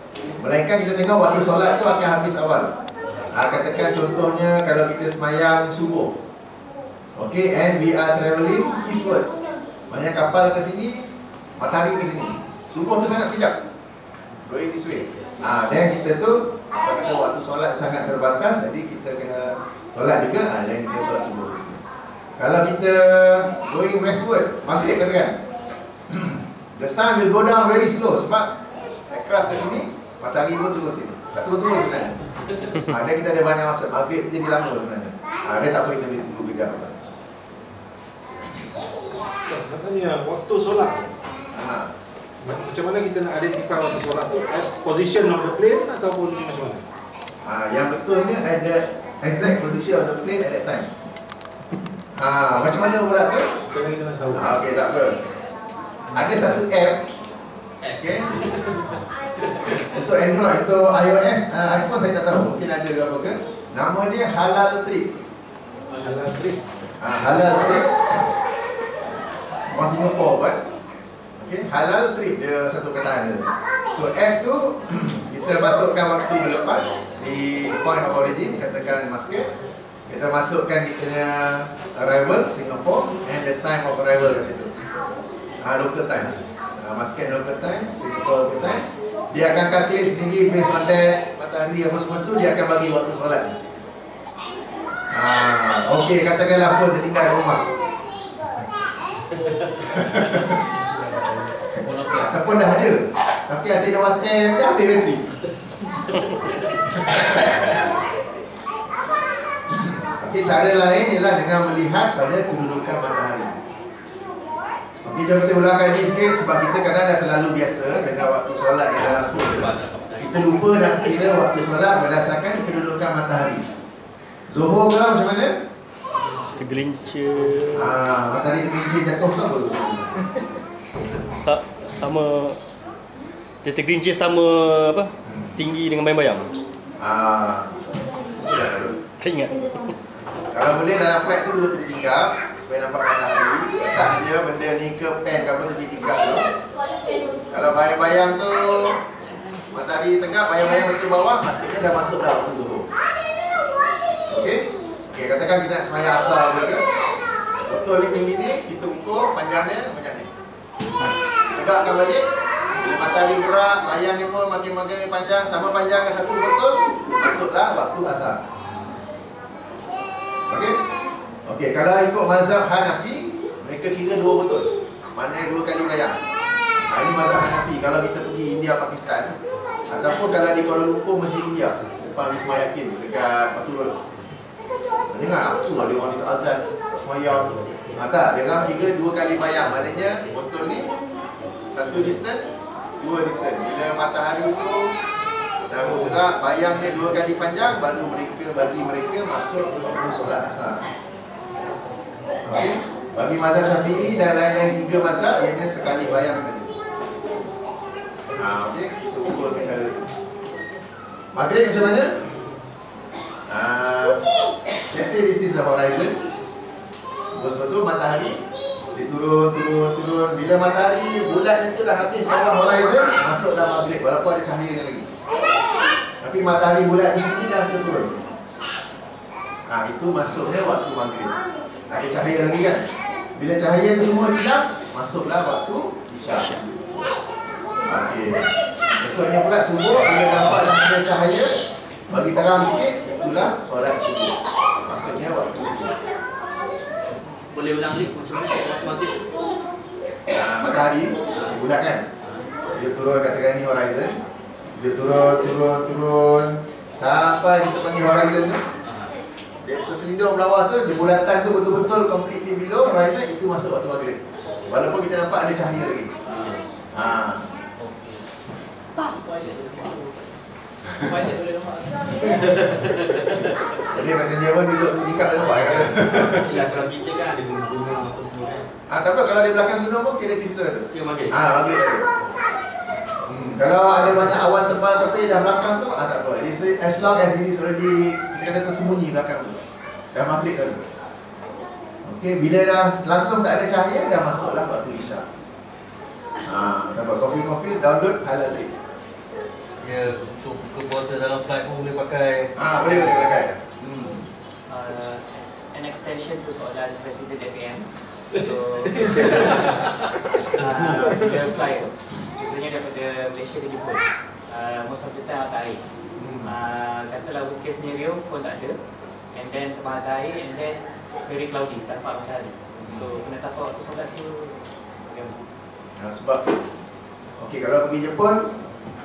Melainkan kita tengok waktu solat tu akan habis awal. Katakan contohnya kalau kita semayang subuh, okay, and we are travelling eastwards, maknanya kapal ke sini, matahari ke sini, subuh tu sangat sekejap, going this way. Dan kita tu apa kata waktu solat sangat terbatas, jadi kita kena solat juga, dan kita solat subuh. Kalau kita going westward, maghrib katakan, the sun will go down very slow sebab aircraft ke sini, matahari pun turun sini. Tak turun-turun sebenarnya. Dan kita ada banyak masa, maghrib tu jadi lama sebenarnya. Dia tak boleh kita boleh tunggu kejap. Katanya waktu solat, macam mana kita nak identify waktu solat tu? Position of the plane ataupun macam mana? Yang betulnya ada exact position of the plane at that time. Macam mana pula tu? Macam mana kita nak tahu? Okey, tak apa. Ada satu app, okay, untuk Android, untuk iOS, iPhone saya tak tahu, mungkin ada ke apa ke. Nama dia Halal Trip. Halal Trip. Halal Trip. Orang Singapore buat. Okay, Halal Trip dia satu kataan dia. So app tu kita masukkan waktu berlepas di point of origin, katakan Muscat. Kita masukkan kita punya arrival Singapore and the time of arrival kat situ. Local time. Muscat local time, Singapore local time. Dia akan calculate sendiri based on that, matahari apa semua tu, dia akan bagi waktu solat. Okey, katakanlah phone tertinggal di rumah. Ataupun dah ada, tapi asyik ada WhatsApp, dia habis bateri. Okey, cara lain ialah dengan melihat pada kedudukan matahari. Okey, jom kita ulangkan ni sikit sebab kita kadang dah terlalu biasa dengan waktu solat yang dalam phone. Kita lupa nak kira waktu solat berdasarkan kedudukan matahari. Zuhur ke macam mana? Tergelincir. Matahari tergelincir jatuh ke apa? Sama. Dia tergelincir sama apa? Tinggi dengan bayang-bayang. Tak ingat. Kalau boleh dalam flight tu duduk tepi tingkap supaya nampak matahari. Letak je benda ni ke pen ke apa tepi tingkap tu. Kalau bayang-bayang tu matahari tengah, bayang-bayang betul bawah, maksudnya dah masuk dah waktu zuhur. Okey? Okey, katakan kita nak sembahyang asar ke. Betul ni tinggi ni, kita ukur panjangnya macam ni. Tegakkan balik. Bila matahari gerak, bayang ni pun makin panjang, sama panjang dengan satu betul, masuklah waktu asar. Okey? Okey, kalau ikut mazhab Hanafi, mereka kira dua betul. Maknanya dua kali bayang. Ini mazhab Hanafi. Kalau kita pergi India, Pakistan, ataupun kalau di Kuala Lumpur, Masjid India, depan Wisma Yakin dekat Paturun. Dengar apa dia orang dekat azan, semayang. Tak, dia orang kira dua kali bayang. Maknanya betul ni satu distance, dua distance. Bila matahari tu dah bergerak, bayangnya dua kali panjang, baru bagi mereka masuk ke waktu solat asar. Okay. Bagi mazhab Syafi'i dan lain-lain tiga mazhab, ianya sekali bayang saja. Okey, kita ukur dengan cara tu. Maghrib macam mana? Let's say this is the horizon. Betul-betul matahari dia turun. Bila matahari bulatnya tu dah habis bawah horizon, masuk dalam maghrib walaupun ada cahaya lagi. Tapi matahari bulat di sini dah turun. Itu masuknya waktu maghrib. Ada cahaya lagi kan? Bila cahaya tu semua hilang, masuklah waktu isyak. Okey. Besoknya pula subuh, bila nampak dah ada cahaya, bagi terang sikit, itulah solat subuh. Maksudnya waktu subuh. Boleh ulang lagi waktu maghrib. Matahari bulat kan? Dia turun katakan ni horizon. Dia turun sampai kita panggil horizon tu. Dia terselindung bawah tu, di bulatan tu betul-betul completely below horizon, itu masuk waktu maghrib. Walaupun kita nampak ada cahaya lagi. Banyak boleh nampak. Jadi messenger pun duduk tingkat nampak kan? Ya, kalau kita kan ada bunga apa semua kan. Tak apa, kalau di belakang gunung pun kira di situ tu. Ya, maghrib. Maghrib. Kalau ada banyak awan tebal tapi dah belakang tu, tak apa. As long as it is already, kita kata tersembunyi belakang tu. Dah maghrib dah tu. Okey, bila dah langsung tak ada cahaya, dah masuklah waktu isyak. Dapat kopi-kopi, download halal trip. Ya, untuk buka puasa dalam flight pun boleh pakai. Boleh pakai. An extension to soalan Presiden FAM. So, bila flight tu, contohnya daripada Malaysia ke Jepun, most of the time matahari. Katalah worst case scenario pun tak ada, and then tengah matahari, and then very cloudy, tak nampak matahari. So, kena tahu waktu solat tu bagaimana? Sebab okey, kalau pergi Jepun,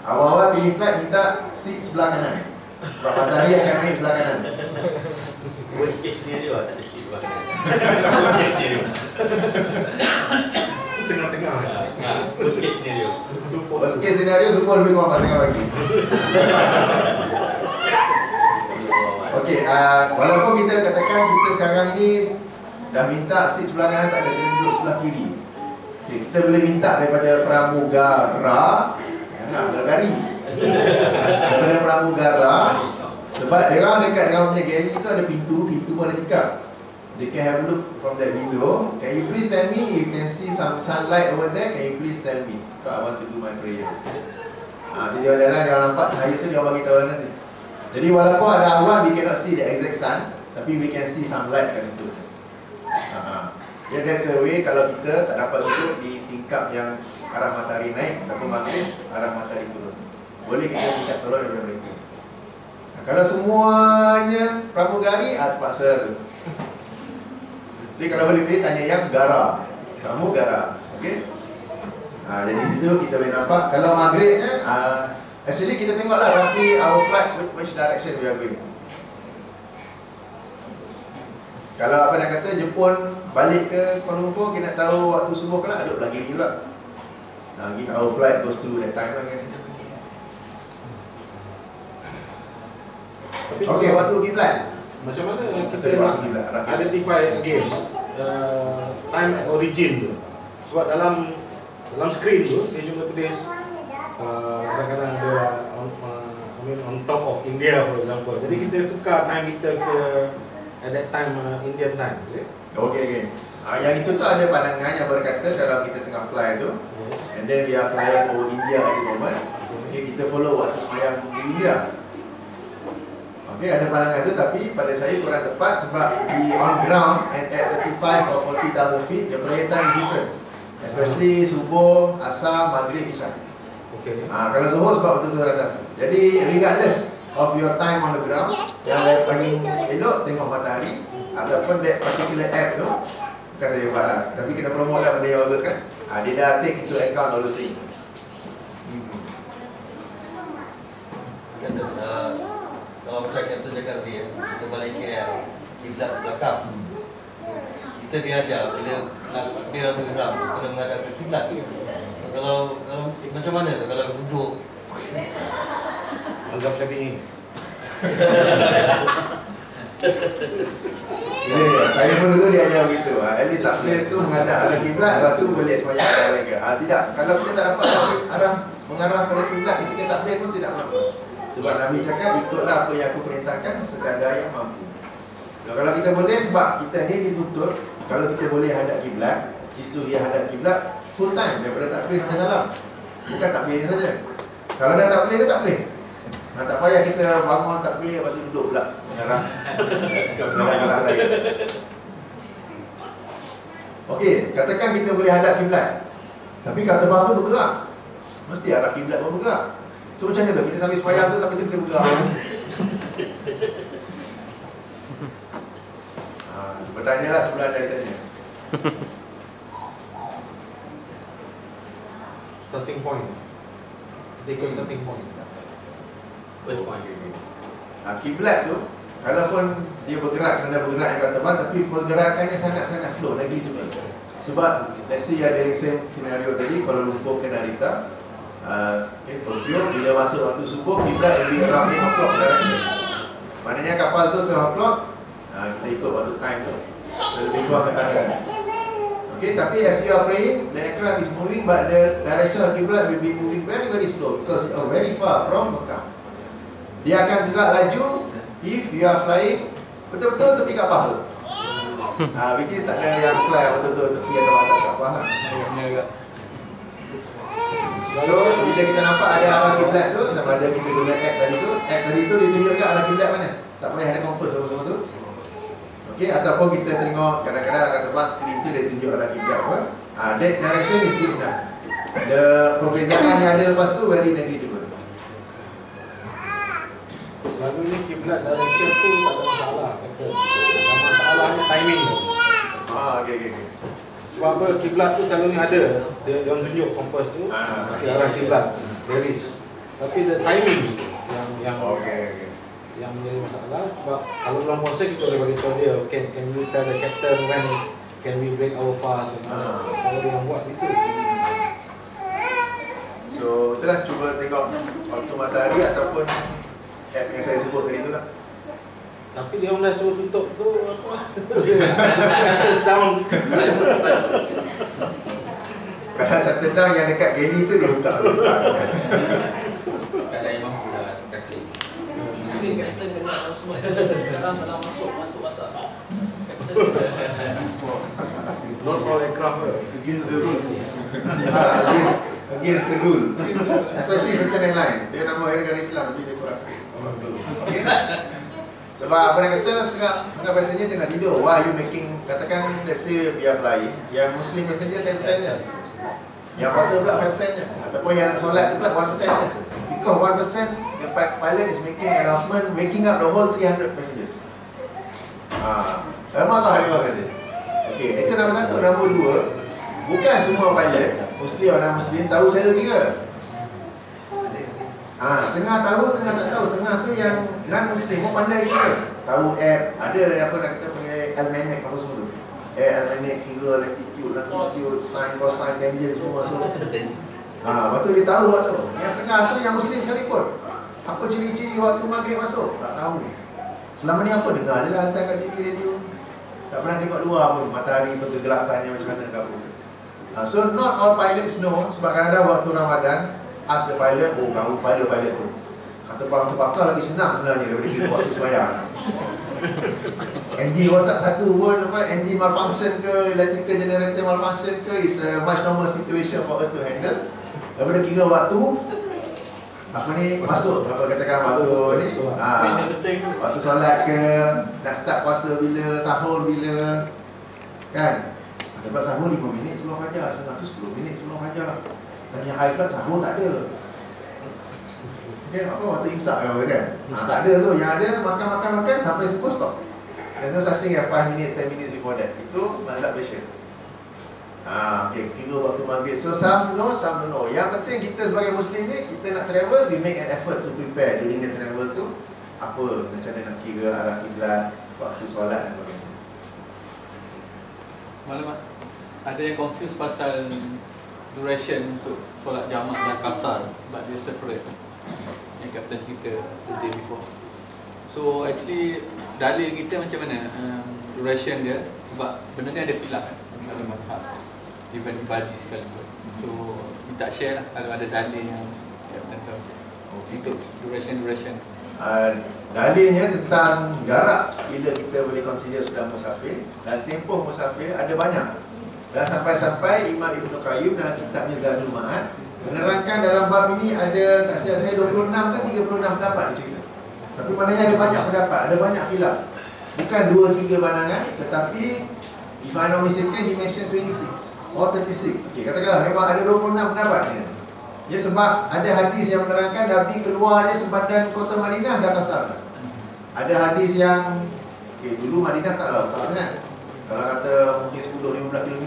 awal-awal pilih flight minta seat sebelah kanan. Sebab matahari akan naik sebelah kanan. Worst case scenario tak ada seat bang. Worst case scenario. Tengah-tengah. Worst case scenario. Worst case scenario semua lebih kurang pasangan lagi. Okey, walaupun kita katakan kita sekarang ni dah minta seat sebelah kanan, tak ada, kena duduk sebelah kiri. Okay, kita boleh minta daripada pramugara, Gargari. Daripada pramugara, sebab dia orang dekat dia orang punya galley tu ada pintu pun ada tikar. They can have a look from that window. Can you please tell me you can see some sunlight over there? Can you please tell me? Because I want to do my prayer. Jadi dia jalan, dia nampak cahaya tu, dia bagi tahu nanti. Jadi walaupun ada awan, we cannot see the exact sun, tapi we can see some light kat situ. That's the way kalau kita tak dapat duduk di tingkap yang arah matahari naik ataupun maghrib, arah matahari turun. Boleh kita minta tolong daripada mereka. Kalau semuanya pramugari, terpaksa tu. Jadi kalau boleh pilih, tanya yang gara. Kamu gara. Okey? Jadi situ kita boleh nampak. Kalau maghribnya, actually kita tengoklah roughly our flight which direction we are going. Kalau apa nak kata Jepun balik ke Kuala Lumpur, kita nak tahu waktu subuh kelak, duduk belah kiri pula. If our flight goes to that time lah kan. Okey, waktu kiblat. Macam mana kita nak identify again time at origin tu? Sebab dalam screen tu dia cuma tulis kadang-kadang ada on top of India for example. Jadi kita tukar time kita ke at that time Indian time. Okey. Yang itu tu ada pandangan yang berkata kalau kita tengah fly tu, and then we are flying over India at the moment, kita follow waktu sembahyang di India. Okey, ada pandangan tu, tapi pada saya kurang tepat sebab di on ground and at 35 or 40,000 feet, the prayer time is different. Especially subuh, asar, maghrib, isyak. Okey. Kalau zuhur sebab betul-betul asas. Jadi regardless of your time on the ground, yang paling elok tengok matahari ataupun that particular app tu, bukan saya buat lah, tapi kena promote lah benda yang bagus kan. Dia dah take into account all those things. Kalau macam Captain cakap tadi, kita balik KL, kiblat belakang. Kita diajar bila nak takbir atau ihram, kena menghadap ke kiblat. Kalau macam mana tu kalau duduk? Mazhab Syafi'i. Saya pun dulu diajar begitu. At least takbir tu menghadap arah kiblat, lepas tu boleh sembahyang arah ke. Tidak, kalau kita tak dapat arah mengarah pada kiblat, kita takbir pun tidak apa-apa. Sebab Nabi cakap, ikutlah apa yang aku perintahkan sekadar yang mampu. Kalau kita boleh, sebab kita ni dituntut, kalau kita boleh hadap kiblat, isteri hadap kiblat full time daripada takbir sampai salam. Bukan takbir saja. Kalau dah tak boleh ke tak boleh. Tak payah kita bangun takbir lepas tu duduk pula mengarah arah lain. Okey, katakan kita boleh hadap kiblat. Tapi kapal terbang tu bergerak. Mesti arah kiblat pun bergerak. So macam mana tu? Kita sambil sembahyang tu sampai kita bergerak. Bertanyalah sebelah dari tanya. Starting point. Kita ikut starting point. First point. Kiblat tu kalaupun dia bergerak kerana bergerak yang kapal terbang, tapi pergerakannya sangat-sangat slow, negligible. Sebab let's say ada yang same scenario tadi, Kuala Lumpur ke Narita, Tokyo, bila masuk waktu subuh, kiblat lebih around 5 o'clock direction. Maknanya kapal tu 12 o'clock, kita ikut waktu time tu, lebih kurang ke arah. Okay, tapi as you are praying, the aircraft is moving, but the direction of kiblat will be moving very very slow because you are very far from Mekah. Dia akan gerak laju if you are flying betul-betul tepi kapal. Which is tak ada yang fly betul-betul tepi atau atas kapal. So bila kita nampak ada arah kiblat tu, sama ada kita guna app tadi tu dia tunjukkan arah kiblat mana. Tak payah ada kompas semua tu. Okey, ataupun kita tengok kadang-kadang akan terbang skrin tu dia tunjuk arah kiblat apa. That direction is good enough. The perbezaan yang ada lepas tu very negligible. Selalunya kiblat direction tu tak ada masalah kata. Yang masalahnya timing tu. Okey. Sebab apa kiblat tu selalunya ada dia tunjuk kompas tu ke arah kiblat. There is. Tapi the timing yang Okey. yang menjadi masalah. Sebab kalau bulan puasa kita boleh bagi tahu dia, can you tell the captain when can we break our fast? Kalau dia yang buat itu. So itulah, cuba tengok waktu matahari ataupun app yang saya sebut tadi tu lah. Tapi dia orang dah suruh tutup tu apa? Shutters down. Kalau shutter down yang dekat geni tu dia buka. Tak ada yang mampu dah kaki. Ini kapten kena semua. Sekarang dalam masuk bantu masak. Not all aircraft Against the rule. Against the rule. Especially certain airline. Dia nama negara Islam, tapi dia kurang sikit. Okay. Sebab apa nak kata, sekarang passenger tengah tidur. Why are you making, katakan let's say we are flying, yang Muslim passenger 10% je, yang puasa pula 5% je, ataupun yang nak solat tu pula 1% je. Because 1%, the pilot is making announcement, waking up the whole 300 passengers. Memang Allah hari kata. Okay, itu nombor satu. Nombor dua, bukan semua pilot, Muslim atau non-Muslim, tahu cara kira. Setengah tahu, setengah tak tahu. Setengah tu yang non-Muslim pun pandai kira. Tahu app, ada apa nak kata panggil almanac apa semua tu. Almanac kira latitude, longitude, sin, cosine, tangent semua masuk. Lepas tu dia tahu waktu. Yang setengah tu yang Muslim sekalipun. Apa ciri-ciri waktu maghrib masuk? Tak tahu. Selama ni apa dengar je lah asal kat TV radio. Tak pernah tengok luar pun matahari tu kegelapannya macam mana ke apa. So not all pilots know. Sebab kadang-kadang waktu Ramadan, ask the pilot, kamu pilot tu. Kata pakar lagi senang sebenarnya daripada kita waktu sembahyang. Engine rosak satu pun, engine malfunction ke, electrical generator malfunction ke, is a much normal situation for us to handle. Daripada kira waktu masuk, katakan waktu ni, waktu solat ke, nak start puasa bila, sahur bila, kan? Dapat sahur 5 minit sebelum fajar, setengah tu 10 minit sebelum fajar. Dan yang high class sahur tak ada. Okay, apa waktu imsak kan? Tak ada tu, yang ada makan sampai subuh stop. There's no such thing as 5 minutes, 10 minutes before that. Itu mazhab Malaysia. Okay, kira waktu maghrib. So some know, some don't know. Yang penting kita sebagai Muslim ni, kita nak travel, we make an effort to prepare during the travel tu. Apa, macam mana nak kira arah kiblat, waktu solat dan sebagainya. Malam ada yang confuse pasal duration untuk solat jamak dan kasar, but dia separate. Yang Captain cerita the day before. So actually dalil kita macam mana duration dia, sebab benda ni ada khilaf kan dalam mazhab, even ibadi sekalipun. So kita share lah kalau ada dalil yang Captain tahu untuk duration. Dalilnya tentang jarak bila kita boleh consider sudah musafir, dan tempoh musafir ada banyak. Dan sampai-sampai Imam Ibn Qayyim dalam kitabnya Zadul Ma'ad menerangkan dalam bab ini ada, tak silap saya 26 ke 36 pendapat dia cerita. Tapi maknanya ada banyak pendapat, ada banyak khilaf. Bukan 2-3 pandangan, tetapi If I'm not mistaken, he mentioned 26 or 36. Okay, katakanlah memang ada 26 pendapat ni. Ya, sebab ada hadis yang menerangkan Nabi keluar je sempadan kota Madinah dah kasar. Ada hadis yang dulu Madinah taklah besar sangat. Kalau kata mungkin 10-15 km.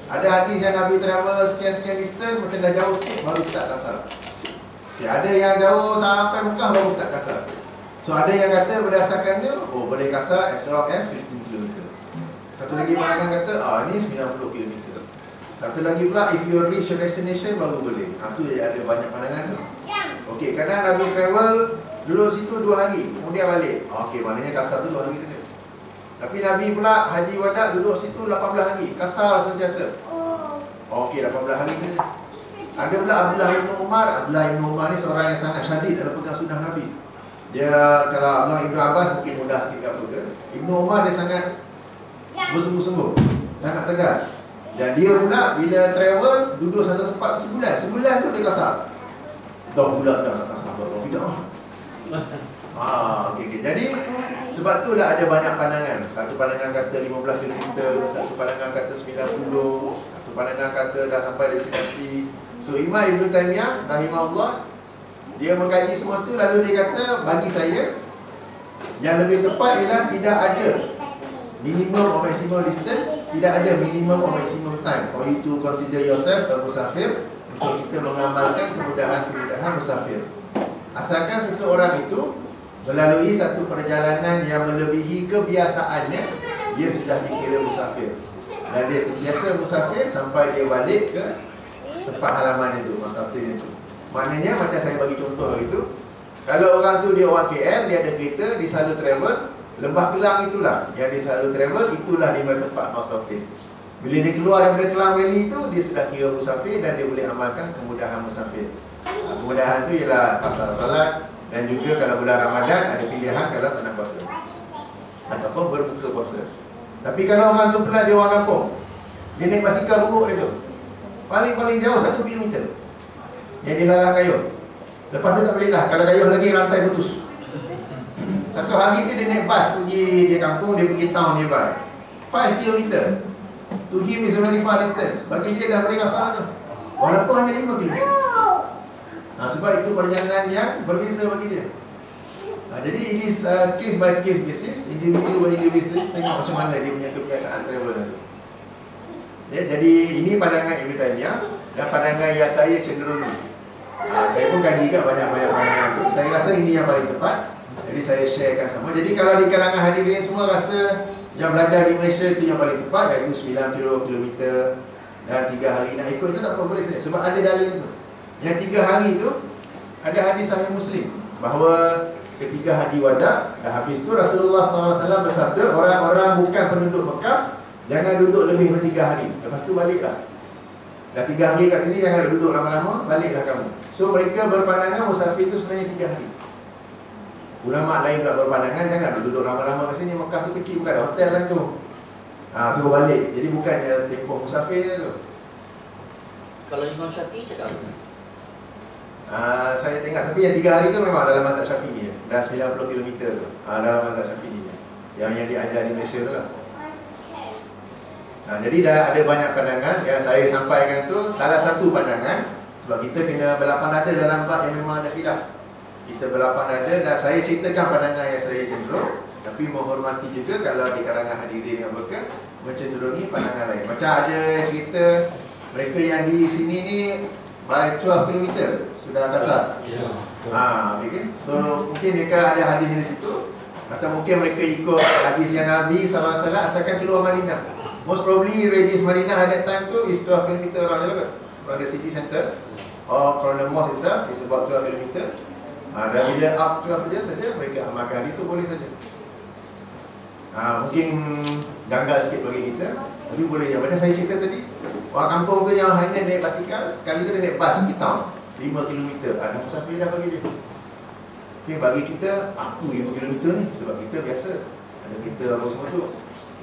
Ada hadis yang Nabi travel sekian-sekian distance, macam dah jauh sikit baru start kasar. Okay, ada yang jauh sampai Mekah baru start kasar. So ada yang kata berdasarkannya, oh boleh kasar as long as 15 km. Satu lagi pandangan kata, ni 90 km. Satu lagi pula, if you reach your destination baru boleh. Itu ada banyak pandangan tu. Okey, kadang Nabi travel duduk situ 2 hari, kemudian balik. Okey, maknanya kasar tu 2 hari saja. Tapi Nabi pula haji wada duduk situ 18 hari, kasar sentiasa. Okey, 18 hari saja. Ada pula Abdullah bin Umar. Abdullah bin Umar ni seorang yang sangat syadid dalam pegang sunnah Nabi. Dia, kalau Abdullah Ibn Abbas mungkin mudah sikit apa ke. Ibn Umar dia sangat bersungguh-sungguh, sangat tegas. Dan dia pula bila travel duduk satu tempat sebulan. Sebulan tu dia kasar. Dah bulan dah kasar baru tidak. Okey. Jadi sebab tu dah ada banyak pandangan. Satu pandangan kata 15 km, satu pandangan kata 90, satu pandangan kata dah sampai destinasi. So Imam Ibn Taymiyah rahimahullah, dia mengkaji semua tu lalu dia kata bagi saya yang lebih tepat ialah tidak ada minimum or maximum distance, tidak ada minimum or maximum time for you to consider yourself a musafir, untuk kita mengamalkan kemudahan-kemudahan musafir. Asalkan seseorang itu melalui satu perjalanan yang melebihi kebiasaannya, dia sudah dikira musafir. Dan dia sentiasa musafir sampai dia balik ke tempat halaman itu, musafir itu. Maknanya macam saya bagi contoh itu, kalau orang tu dia orang KL, dia ada kereta, dia selalu travel. Lembah Kelang itulah yang dia selalu travel, itulah dia tempat musafir. Bila dia keluar daripada Kelang Valley itu, dia sudah kira musafir dan dia boleh amalkan kemudahan musafir. Kemudahan tu ialah kasar salat, dan juga kalau bulan Ramadan ada pilihan kalau tak nak puasa ataupun berbuka puasa. Tapi kalau orang tu pula dia orang kampung, dia naik basikal buruk dia tu, paling jauh 1 km yang dilarang kayuh. Lepas tu tak boleh lah, kalau kayuh lagi rantai putus. Satu hari tu dia naik bas pergi dia kampung, dia pergi town nearby 5 km. To him is a very far distance. Bagi dia dah boleh kasar tu, walaupun hanya 5 km. Sebab itu perjalanan yang berbeza bagi dia. Jadi ini case by case basis, individual basis, tengok macam mana dia punya kebiasaan travel tu. Ya, jadi ini pandangan Ibn Taymiyah dan pandangan yang saya cenderungi. Saya pun kaji juga banyak-banyak pandangan tu. Saya rasa ini yang paling tepat. Jadi saya sharekan sama. Jadi kalau di kalangan hadirin semua rasa yang belajar di Malaysia itu yang paling tepat, iaitu 90 km dan 3 hari nak ikut, itu tak apa, boleh saja. Sebab ada dalil tu. Yang 3 hari itu ada hadis Sahih Muslim bahawa ketika haji wada dah habis tu Rasulullah SAW bersabda, orang-orang bukan penduduk Mekah jangan duduk lebih dari 3 hari. Lepas tu baliklah. Dah 3 hari kat sini, jangan duduk lama-lama, baliklah kamu. So mereka berpandangan musafir itu sebenarnya 3 hari. Ulama lain pula berpandangan jangan duduk lama-lama kat sini, Mekah tu kecil, bukan ada hotel kan tu. Suruh balik. Jadi bukannya tempoh musafir je tu. Kalau Imam Syafi'i cakap apa? Saya tengok, tapi yang 3 hari tu memang dalam mazhab Syafi'i, dah 90 km tu. Dalam mazhab Syafi'i yang diajar di Malaysia tu lah. Jadi dah ada banyak pandangan yang saya sampaikan tu. Salah satu pandangan, sebab kita kena berlapan nada dalam bab yang memang ada khilaf. Kita berlapan nada dan saya ceritakan pandangan yang saya cenderung, tapi menghormati juga kalau di kalangan hadirin yang berkah mencenderungi pandangan lain. Macam ada cerita mereka yang di sini ni by 12 km sudah kasar. Okay. So mungkin mereka ada hadis di situ, atau mungkin mereka ikut hadis yang Nabi SAW asalkan keluar Madinah. Most probably radius Madinah at that time tu is 12 km around je, from the city center or from the mosque itself is about 12 km. Dan bila up 12 saja mereka amalkan hadis tu boleh saja. Mungkin janggal sikit bagi kita, tapi boleh je. Macam saya cerita tadi, orang kampung tu yang hanya naik basikal, sekali tu dia naik bas pergi town 5 km. Ada musafir dah bagi dia. Okay, bagi kita, apa 5 km ni? Sebab kita biasa ada kereta apa semua tu,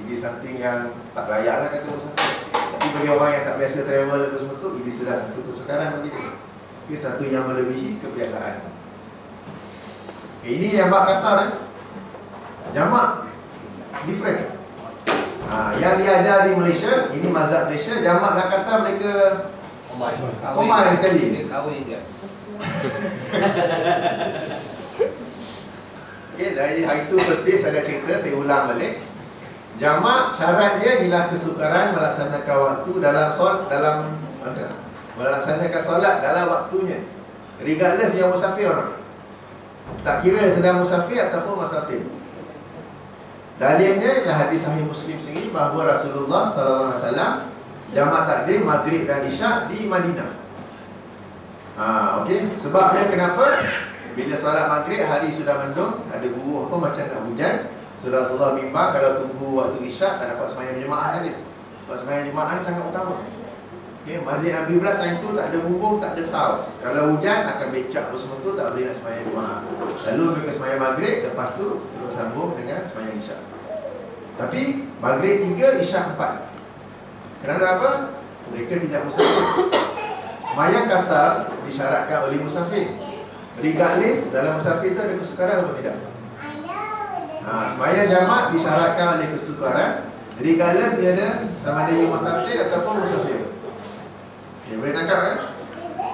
ini something yang tak layak lah kata musafir. Tapi bagi orang yang tak biasa travel apa semua tu, ini sudah satu kesukaran bagi dia. Okay, satu yang melebihi kebiasaan. Okay, ini yang bab kasar jamak different. Yang diajar di Malaysia, ini mazhab Malaysia, jamak dan kasar mereka combine sekali. Kahwin je. Okay, dari hari tu first day saya dah cerita, saya ulang balik. Jamak syarat dia ialah kesukaran melaksanakan waktu melaksanakan solat dalam waktunya, regardless yang musafir orang. Tak kira sedang musafir ataupun musafir. Dalilnya adalah hadis sahih Muslim sendiri bahawa Rasulullah SAW jamak takdim maghrib dan isyak di Madinah. Okey, sebabnya kenapa? Bila solat maghrib hari sudah mendung, ada buruh apa macam nak hujan, Rasulullah mimbar kalau tunggu waktu isyak tak dapat sembahyang jemaah nanti. Sebab sembahyang jemaah ni sangat utama. Okey, Masjid Nabi pula time tu tak ada buruh, tak ada tiles. Kalau hujan akan becak semua tu, tak boleh nak sembahyang jemaah. Lalu mereka sembahyang maghrib, lepas tu terus sambung dengan sembahyang isyak. Tapi maghrib 3, isyak 4. Kerana apa? Mereka tidak musafir. Sembahyang kasar disyaratkan oleh musafir. Regardless dalam musafir itu ada kesukaran atau tidak? Sembahyang jamak disyaratkan oleh kesukaran. Regardless dia ada sama ada yang musafir ataupun musafir. Okay, boleh tangkap kan?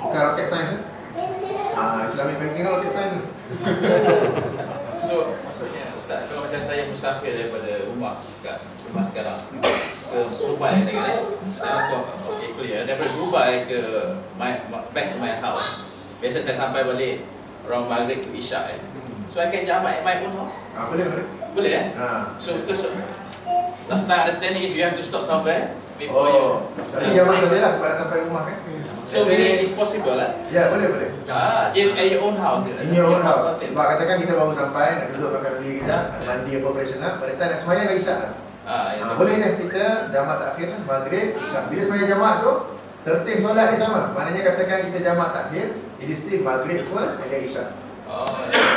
Bukan rocket science kan? Islamic banking kan rocket science. So maksudnya Ustaz, kalau macam saya musafir daripada rumah kat rumah sekarang ke Dubai dengan itu ya, daripada Dubai ke back to my house. Biasa saya sampai balik around maghrib to isyak So I can jamak at my own house. Boleh. Boleh So because last time understanding is you have to stop somewhere before you. Tapi jamak tak jelas sebab sampai rumah kan? So really it's possible lah. Ya, boleh. In your own house. In your own house. Sebab katakan kita baru sampai, nak duduk dengan family kejap, mandi apa profesional, pada time nak sembahyang dah isyak dah. Boleh dah kita jamak takhir lah, maghrib, isyak. Bila sembahyang jamak tu, tertib solat ni sama. Maknanya katakan kita jamak takhir, it is still maghrib first and then isyak.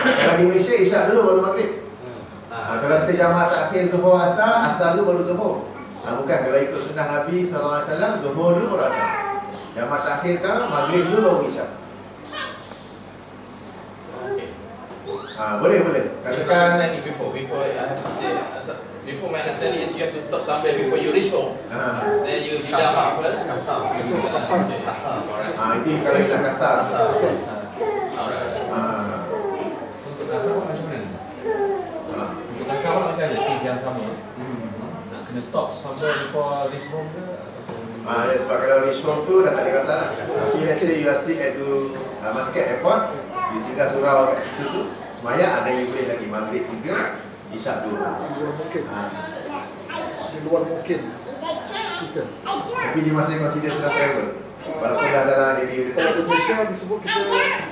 Kalau di Malaysia isyak dulu baru maghrib. Kalau kita jamak takhir zuhur asar, asar dulu baru zuhur. Bukan, kalau ikut sunnah Nabi SAW, zuhur dulu baru asar. Jamak takhir ke maghrib dulu baru isyak. Boleh. Katakan before my understanding is you have to stop somewhere before you reach home. Then you jamak first. Kasar. Itu kalau isyak kasar. Untuk kasar macam mana? Untuk kasar macam mana? Tips yang sama. Nak kena stop somewhere before reach home ke? Ya, sebab kalau reach home tu dah tak ada kasar lah. Tapi let's say you are still at Muscat Airport, you singgah surau kat situ tu, sembahyang ada yang boleh lagi maghrib 3, isyak 2. Di luar mungkin kita. Tapi dia masih consider sedang travel. Walaupun dah dalam area dekat. Kalau di Malaysia disebut kita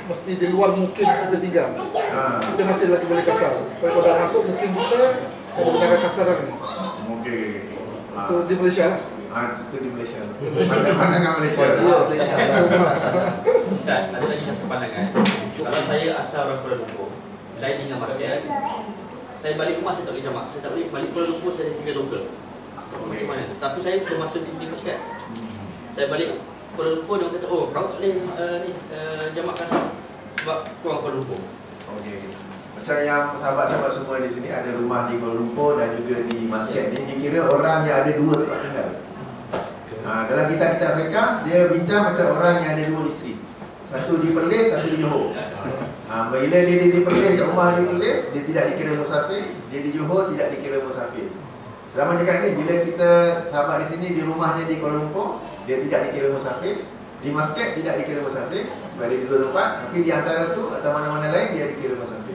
mesti di luar mungkin kita tinggal. Kita masih lagi boleh kasar. Kalau dah masuk mungkin kita menggunakan kasaran ni. Okey. Itu di Malaysia lah. Itu di Malaysia. Pandangan Malaysia. Ustaz, ada lagi satu pandangan. Kalau saya asal orang Kuala Lumpur, saya tinggal Muscat, saya balik rumah saya tak boleh jamak. Saya tak boleh balik Kuala Lumpur, saya tinggal local. Macam mana? Tapi saya belum masuk di Muscat. Saya balik Kuala Lumpur, dia kata, oh kau tak boleh jamak kasar sebab kau orang Kuala Lumpur. Okey. Macam yang sahabat-sahabat semua di sini ada rumah di Kuala Lumpur dan juga di Muscat ni, dikira orang yang ada 2 tempat tinggal. Dalam kitab-kitab Afrika, dia bincang macam orang yang ada 2 isteri. Satu di Perlis, satu di Johor. Bila dia di Perlis, kat rumah di Perlis, dia tidak dikira musafir. Dia di Johor, tidak dikira musafir. Zaman cakap ni, bila kita sahabat di sini, di rumahnya di Kuala Lumpur, dia tidak dikira musafir. Di Muscat, tidak dikira musafir. Pada itu tempat, tapi di antara tu atau mana-mana lain, dia dikira musafir.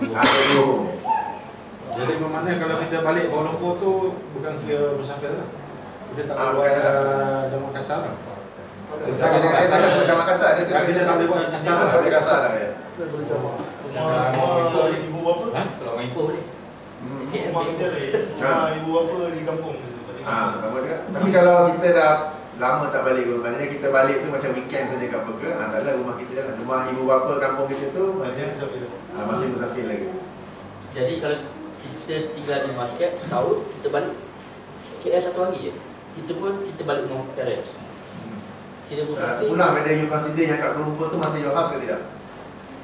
Ada Johor. Jadi bermakna kalau kita balik Kuala Lumpur tu bukan kira musafir lah. Kita tak boleh buat jamak kasar lah. Saya tak sebut jamak kasar, dia sebut kita tak boleh buat kasar lah. Sebut kasar lah ya. Kita boleh jamak. Kalau ibu bapa? Kalau orang ibu boleh. Rumah kita ibu bapa di kampung. Sama juga. Tapi kalau kita dah lama tak balik, maknanya kita balik tu macam weekend saja kat apa ke, taklah rumah kita jalan. Rumah ibu bapa kampung kita tu masih musafir lagi. Jadi kalau kita tinggal di Muscat setahun, kita balik KL 1 hari je. Itu pun kita balik rumah parents. Kita musafir. Pulang whether you consider yang kat Kuala Lumpur tu masih your house ke tidak?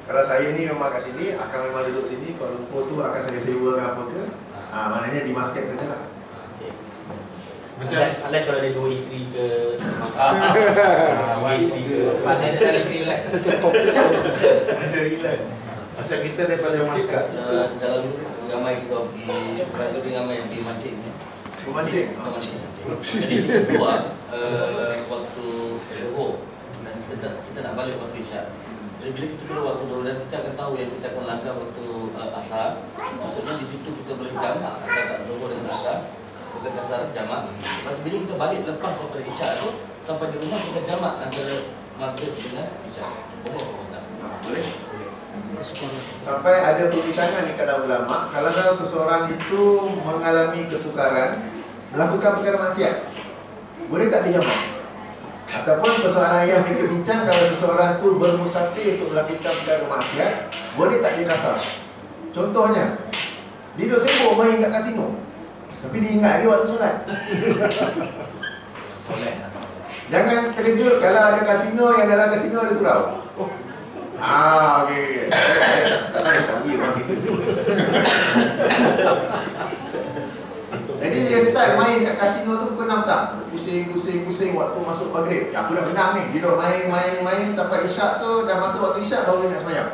Kalau saya ni memang kat sini, akan memang duduk sini, Kuala Lumpur tu akan saya sewa ke apa ke. Maknanya di masket saja lah. Unless kalau ada 2 isteri ke isteri ke Pandai cari relax. Macam kita daripada maskat dalam ramai kita pergi peratu di ramai yang di mancing. Memancing. Jadi kita keluar waktu zuhur dan kita nak balik waktu isyak. Jadi bila kita keluar waktu zuhur dan kita akan tahu yang kita akan langgar waktu asar. Maksudnya di situ kita boleh jamak antara zuhur dan asar. Kita asar jamak. Bila kita balik lepas daripada isyak tu sampai di rumah kita jamak antara maghrib dengan isyak. Boleh tak? Boleh. Sampai ada perbincangan di kalangan ulama, kalau seseorang itu mengalami kesukaran melakukan perkara maksiat, boleh tak dijamak? Ataupun persoalan yang mereka bincang, kalau seseorang itu bermusafir untuk melakukan perkara maksiat, boleh tak dia kasar? Contohnya, dia duduk sibuk main kat kasino, tapi dia ingat dia waktu solat. Jangan terkejut kalau ada kasino yang dalam kasino ada surau. Okey. Tak nak pergi orang gitu. Jadi dia start main kat kasino tu pukul 6 petang. Pusing waktu masuk maghrib. Ya, aku dah menang ni. Dia dah main sampai isyak tu, dah masuk waktu isyak baru dia nak sembahyang.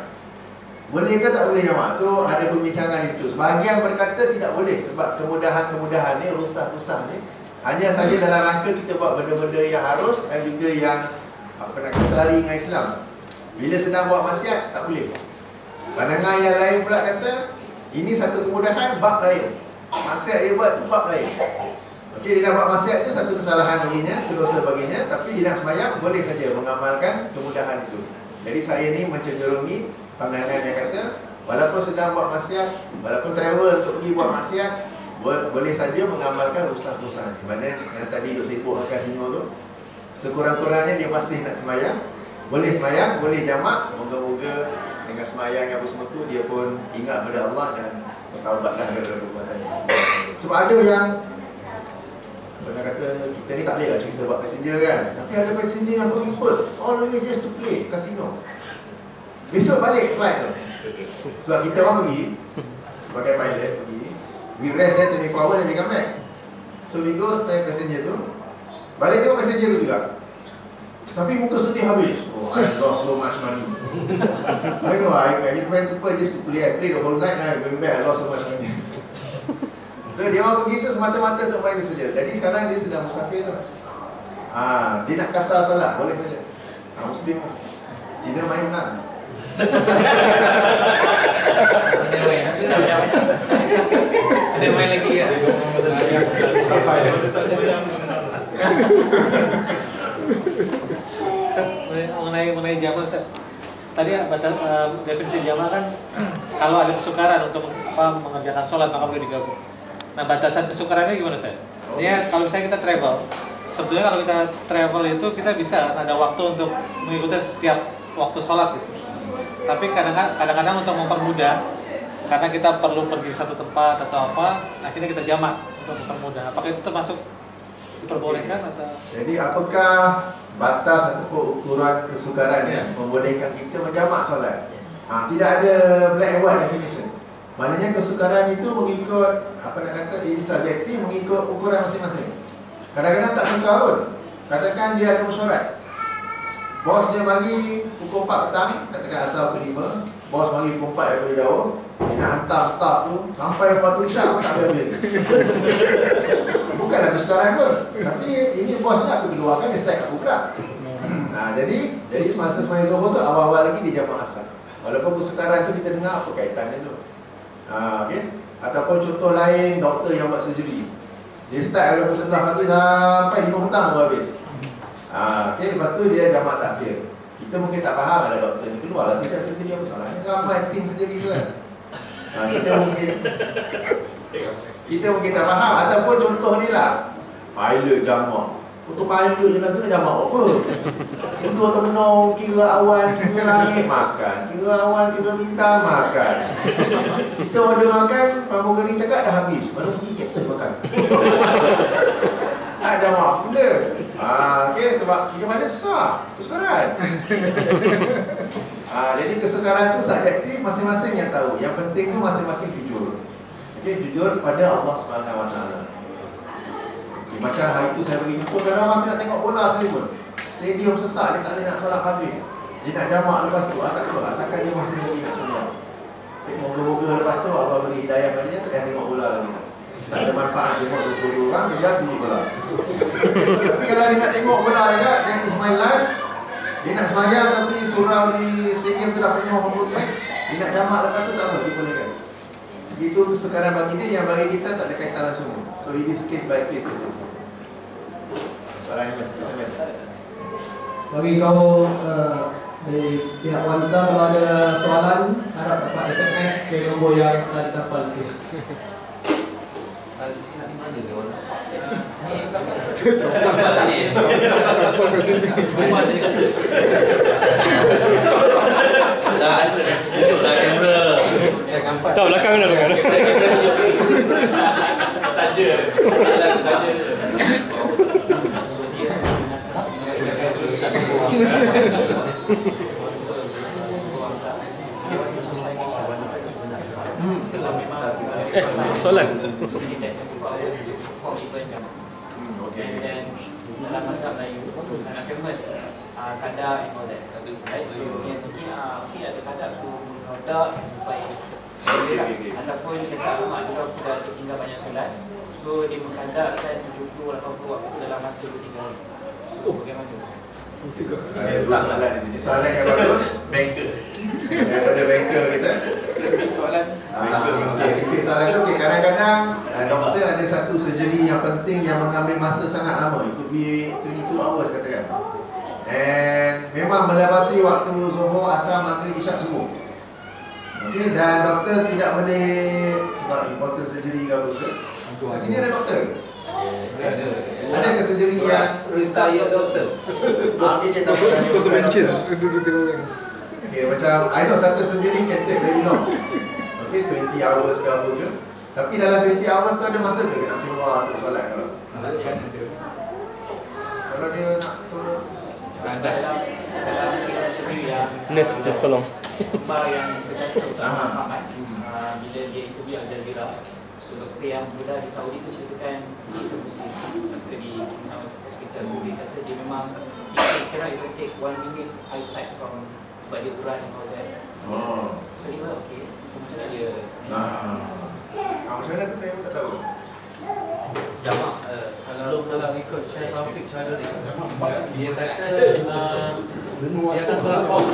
Boleh ke tak boleh jamak? Tu ada perbincangan di situ. Sebahagian berkata tidak boleh sebab kemudahan-kemudahan ni, rusah-rusah ni hanya saja dalam rangka kita buat benda-benda yang harus dan juga yang selari dengan Islam. Bila sedang buat maksiat, tak boleh. Pandangan yang lain pula kata, ini satu kemudahan, bab lain. Maksiat dia buat tu bab lain. Okey, dia dah buat maksiat tu satu kesalahan baginya, dosa baginya, tapi dia nak sembahyang, boleh saja mengamalkan kemudahan itu. Jadi saya ni mencenderungi pandangan yang kata, walaupun sedang buat maksiat, walaupun travel untuk pergi buat maksiat, boleh saja mengamalkan rusak-rusak. Di mana yang tadi duk sibuk akan kasino tu, sekurang-kurangnya dia masih nak sembahyang. Boleh sembahyang, boleh jamak. Moga-moga dengan sembahyang yang semua tu dia pun ingat pada Allah dan bertaubatlah daripada perbuatannya. Sebab ada yang pernah kata kita ni tak boleh lah cerita buat passenger kan, tapi ada passenger yang pergi Perth all the way just to play casino. Besok balik flight tu. Sebab kita orang pergi sebagai pilot pergi, we rest there 24 hours and we come back. So we go stay passenger tu, balik tengok passenger tu juga, tapi muka sedih habis. Oh, I lost so much money. I know, I went to Perth just to play. I played the whole night, I went back, I lost so much money. So dia orang pergi tu semata-mata untuk main saja. Jadi sekarang dia sedang musafir tu. Dia nak kasar salat, boleh saja. Muslim. Cina main menang. Dia main lagi ya. Mengenai jamak, tadi definisi jamak kan kalau ada kesukaran untuk mengerjakan sholat maka boleh digabung. Nah, batasan kesukarannya gimana Ustaz? Artinya kalau misalnya kita travel, sebetulnya kalau kita travel itu kita bisa ada waktu untuk mengikuti setiap waktu sholat gitu. Tapi kadang-kadang untuk mempermudah, karena kita perlu pergi ke satu tempat atau apa, akhirnya kita jamak untuk mempermudah. Apakah itu termasuk diperbolehkan atau? Jadi apakah batas ataupun ukuran kesukarannya membolehkan kita menjamak solat? Tidak ada black and white definition. Maknanya kesukaran itu mengikut ini subjektif, mengikut ukuran masing-masing. Kadang-kadang tak suka pun. Katakan dia ada mesyuarat. Bos dia bagi pukul 4 petang, katakan asal pukul 5. Bos bagi pukul 4 daripada jauh. Dia nak hantar staff tu sampai waktu isyak pun tak habis. Bukanlah kesukaran pun, tapi ini bos ni aku keluarkan, dia set aku pula. Jadi masa sembahyang zuhur tu awal-awal lagi dia jamak asar. Walaupun kesukaran tu kita dengar apa kaitannya tu. Okay? Ataupun contoh lain, doktor yang buat surgery. Dia start dari pukul 11 pagi sampai 5 petang baru habis. Okay, lepas tu dia jamak takhir. Kita mungkin tak faham ada doktor ni keluarlah tidak surgery apa salahnya. Ramai tim surgery tu kan. Kita mungkin tak faham. Ataupun contoh ni lah, pilot jamak. Untuk pilot je lah tu dah jamak apa? Untuk termenung, kira awan, kira langit, makan. Kira awan, kira bintang, makan. Kita order makan, pramugari cakap dah habis. Mana pergi kapten makan? Nak jamak pula. Okay, sebab kita mana susah. Kesukaran. Jadi kesukaran tu subjektif, masing-masing yang tahu. Yang penting tu masing-masing jujur. Okay, jujur kepada Allah SWT. Okay, macam hari itu saya bagi jumpa, kadang orang tu nak tengok bola tadi pun. Stadium sesak, dia tak boleh nak solat maghrib. Dia nak jamak lepas tu, tak apa, asalkan dia masih lagi nak solat. Okay, moga-moga lepas tu Allah beri hidayah pada dia, tak payah tengok bola lagi. Tak ada manfaat tengok 20 orang, dia just bunyi bola. Tapi kalau dia nak tengok bola je, that is my life. Dia nak semayang tapi surau di stadium tu dah penuh rumput. Dia nak jamak lepas tu, tak apa, dia boleh kan. Itu sekarang bagi dia, yang bagi kita tak ada kaitan langsung. So it is case by case basis. Soalan ni mas. Bagi kau dari pihak wanita, kalau ada soalan harap dapat SMS ke nombor yang telah ditapal di sini. Di sini nak mana dia orang? Tanpa ke sini. Tak, tunjuklah kamera. Tak, belakang dah dengar. Saja. Saja. Soalan. Dan dalam bahasa Melayu sangat famous kadar and all that. Right? So yang mungkin okay ada kadar so kadar baik. Ataupun cakap juga dah tinggal banyak solat. So dia mengkadarkan 70-80 waktu dalam masa 3 hari. So bagaimana? Ada dua soalan di sini. Soalan yang bagus, banker. Daripada banker kita. Soalan. Okey, soalan tu okey. Kadang-kadang doktor ada satu surgery yang penting yang mengambil masa sangat lama. It could be 22 hours katakan. And memang melewati waktu zuhur, asar, maghrib, isyak, subuh. Okey, dan doktor tidak boleh sebab important surgery ke apa ke. Kat sini ada doktor. Ada ke surgery yang retired doktor? Dia tak boleh Doktor pencet. Duduk tengok orang. Okay, macam I know satu surgery can take very long. Okay, 20 hours ke apa ke. Tapi dalam 20 hours tu ada masa ke nak keluar untuk solat kalau? Kalau dia nak keluar Nurse tolong. Bar yang bercantum Muhammad bila dia interview Al Jazeera. So doktor yang berada di Saudi tu ceritakan dia semuslim doktor di King Saud Hospital. Dia kata dia memang he cannot even take 1 minute eyesight from sebab dia urat and all that. So dia kata okay. So macam mana dia macam mana tu saya pun tak tahu. Jamak kalau ikut Syekh Taufik Chaduri dia kata dia akan solat off.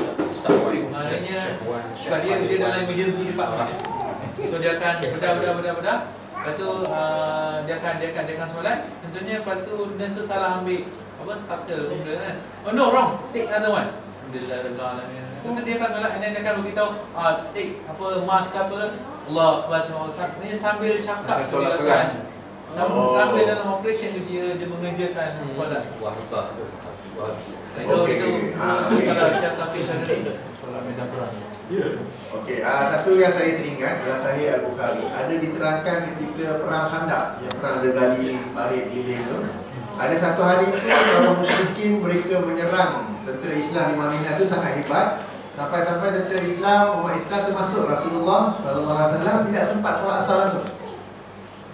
Maksudnya sebab dia dalam emergency department. So dia akan bedah. Lepas tu dia akan solat. Tentunya lepas tu nurse tu salah ambil apa scapular benda kan. Oh no, wrong. Take another one. Alhamdulillah rela lah. Tentu dia akan solat dan dia akan beritahu take apa mask apa Allah Subhanahu ni sambil cakap solat kan. Sambil dalam operation dia mengerjakan solat. Wah hebat. Itu kalau Syekh Taufik Chaduri solat medan perang. Okey, satu yang saya teringat adalah Sahih Al-Bukhari. Ada diterangkan ketika perang Khandaq, yang perang ada gali parit liling tu. Ada satu hari itu orang musyrikin mereka menyerang tentera Islam di Madinah itu sangat hebat. Sampai-sampai tentera Islam, umat Islam termasuk Rasulullah SAW tidak sempat solat asar langsung.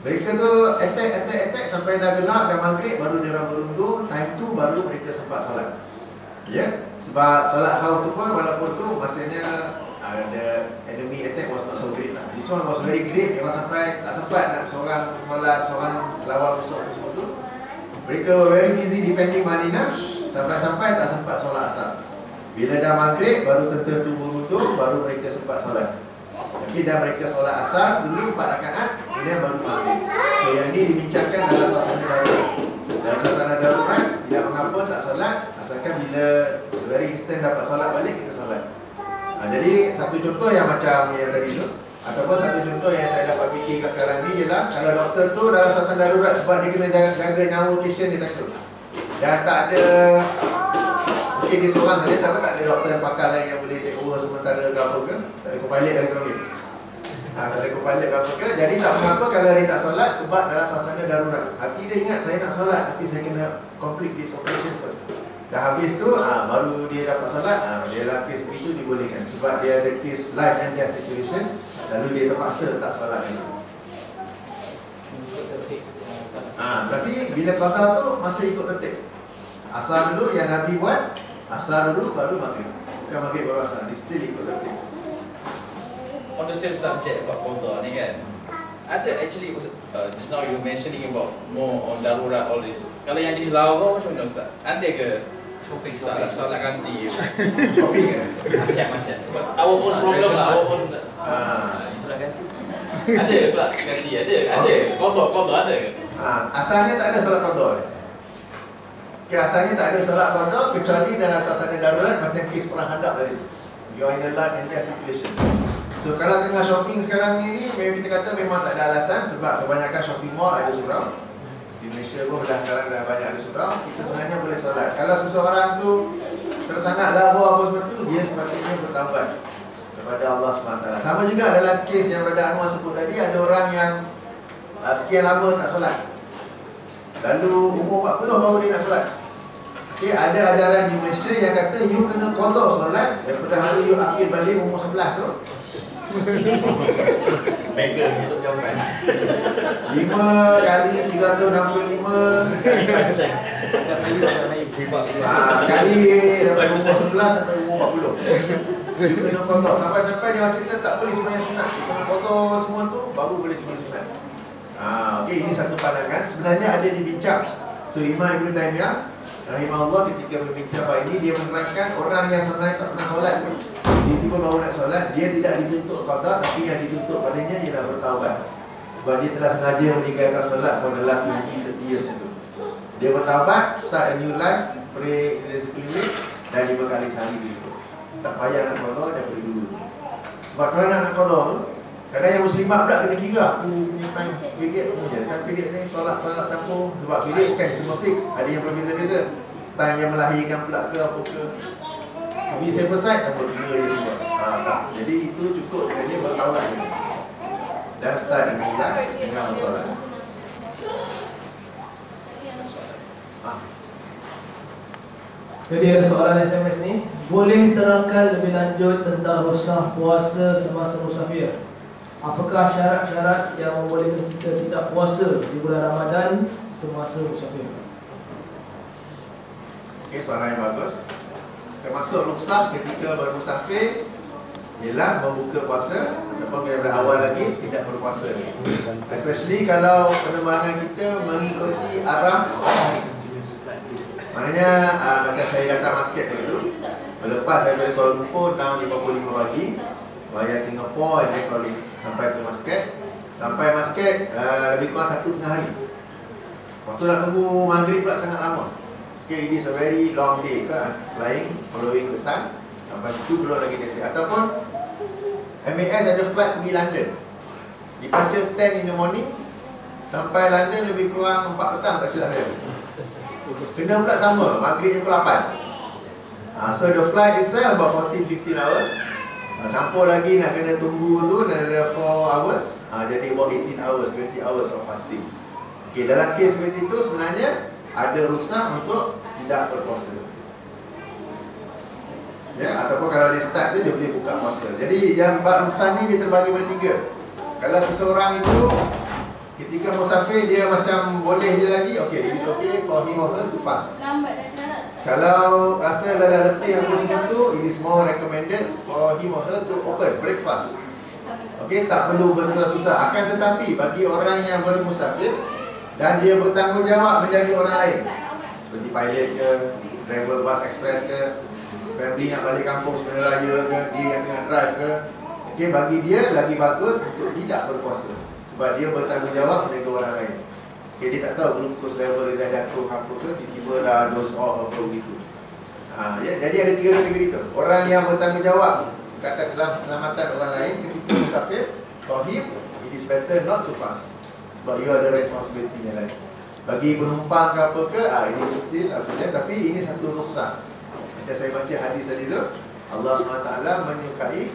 Mereka tu attack sampai dah gelap, dah maghrib baru dia orang berundur. Time tu baru mereka sempat solat. Ya, sebab solat khauf tu pun walaupun tu masanya ada enemy attack was not so great lah. This one was very great. Memang sampai tak sempat nak seorang solat, seorang lawan musuh tu. Mereka were very busy defending Madinah. Sampai-sampai tak sempat solat asar. Bila dah maghrib baru tentera tu berundur, baru mereka sempat solat. Jadi dah mereka solat asar dulu 4 rakaat, kemudian baru maghrib. So yang ini dibincangkan dalam suasana darurat. Dalam suasana darurat tidak mengapa tak solat, asalkan bila very instant dapat solat balik kita solat. Jadi satu contoh yang macam yang tadi tu, ataupun satu contoh yang saya dapat fikirkan sekarang ni ialah kalau doktor tu dalam suasana darurat sebab dia kena jaga nyawa patient dia takut. Dan tak ada, mungkin dia seorang saja, tapi tak ada doktor yang pakar lain yang boleh take over sementara ke apa ke. Tak ada co-pilot lagi tu mungkin. Tak ada co-pilot ke apa ke. Jadi tak mengapa kalau dia tak solat sebab dalam suasana darurat. Hati dia ingat saya nak solat tapi saya kena complete this operation first. Dah habis tu baru dia dapat solat. Dia dalam kes begitu dibolehkan sebab dia ada kes life and death situation. Lalu dia terpaksa tak solat lagi. tertib Tapi bila qada tu masih ikut tertib. Asar dulu yang Nabi buat, asar dulu baru maghrib. Bukan maghrib baru asar, dia still ikut tertib. On the same subject about qada ni kan, ada actually just now you mentioning about more on darurat all this. Kalau yang jadi lara macam mana Ustaz? Ada ke soalan ganti? Shopping ke? Masyarakat. Our own problem lah, our own solat ganti. ada solat ganti, ada. Qada ada ke? Asalnya tak ada solat qada. Asalnya tak ada solat qada kecuali dalam suasana darurat macam kes perang hadap tadi. You are in a life and death situation. So kalau tengah shopping sekarang ni memang kita kata memang tak ada alasan sebab kebanyakan shopping mall ada surau. Di Malaysia pun sekarang dah banyak ada surau. Kita sebenarnya boleh solat. Kalau seseorang tu tersangat lara apa semua tu, dia sepatutnya bertaubat kepada Allah SWT. Sama juga dalam kes yang Brother Anwar sebut tadi, ada orang yang sekian lama tak solat. Lalu umur 40 baru dia nak solat. Okay, ada ajaran di Malaysia yang kata you kena qada solat daripada hari you ambil balik umur 11 tu. Mega untuk jawapan 5 kali 365 kali daripada umur 11 sampai umur 40. You kena qada sampai-sampai dia cerita tak boleh sembahyang sunat. You kena qada semua tu baru boleh sembahyang sunat. Okey, ini satu pandangan sebenarnya ada dibincang. So Imam Ibn Taymiyah rahimahullah ketika berbincang bab ini, dia menerangkan orang yang sebenarnya tak pernah solat tu, tiba-tiba baru nak solat, dia tidak dituntut qada, tapi yang dituntut padanya ialah bertaubat. Sebab dia telah sengaja meninggalkan solat for the last 20-30 years itu. Dia bertaubat, start a new life, pray discipline dan 5 kali sehari itu. Tak payah nak qada daripada dulu. Sebab kalau nak qada tu, kadang yang muslimat pula kena kira aku punya time period je. Time period ni tolak campur. Sebab period bukan semua fix, ada yang berbeza-beza. Time yang melahirkan pula ke apa ke. Tapi safe side nombor 3 dia semua. Tak. Jadi itu cukup dengan dia bertaubat je. Dan start dengan bersolat. Jadi ada soalan SMS ni, boleh terangkan lebih lanjut tentang rusah puasa semasa musafir? Apakah syarat-syarat yang membolehkan kita tidak puasa di bulan Ramadan semasa musafir? Okey, soalan yang bagus. Termasuk rukhsah ketika bermusafir ialah membuka puasa ataupun daripada awal lagi tidak berpuasa ni. Especially kalau penerbangan kita mengikuti arah matahari. Maknanya macam saya datang Muscat tu, melepas daripada Kuala Lumpur down 55 pagi via Singapore dan Kuala sampai ke Muscat. Sampai Muscat lebih kurang 1.5 hari. Waktu nak tunggu maghrib pula sangat lama. Okay, it is a very long day kan, flying following the sun. Sampai situ belum lagi desi. Ataupun MAS ada flight pergi London, departure 10 in the morning, sampai London lebih kurang 4 petang tak silap saya. Kena pula sama, maghrib pukul 8. So the flight itself about 14-15 hours. Campur lagi nak kena tunggu tu ada 4 hours. Jadi about 18 hours, 20 hours of fasting. Okay, dalam kes seperti itu sebenarnya ada rukhsah untuk tidak berpuasa. Ya, ataupun kalau dia start tu dia boleh buka puasa. Jadi yang bab rukhsah ni dia terbagi bertiga. Kalau seseorang itu ketika musafir dia macam boleh je lagi, okay, it is okay for him or her to fast. Kalau rasa dah letih apa semua tu, it is more recommended for him or her to open breakfast. Okay, tak perlu bersusah-susah. Akan tetapi bagi orang yang bermusafir dan dia bertanggungjawab menjaga orang lain, seperti pilot ke, driver bus express ke, family nak balik kampung sebenarnya raya ke, dia yang tengah drive ke, okay, bagi dia lagi bagus untuk tidak berpuasa. Sebab dia bertanggungjawab menjaga orang lain. Okay, dia tak tahu glucose level dia dah jatuh apa ke, tiba-tiba dah dose off apa begitu. Ya, jadi ada 3 kategori tu. Orang yang bertanggungjawab kata dalam keselamatan orang lain ketika musafir, for him it is better not to fast. Sebab you ada responsibility yang lain. Bagi penumpang ke apa ke, ini still tapi ini satu rukhsah. Macam saya baca hadis tadi tu, Allah SWT menyukai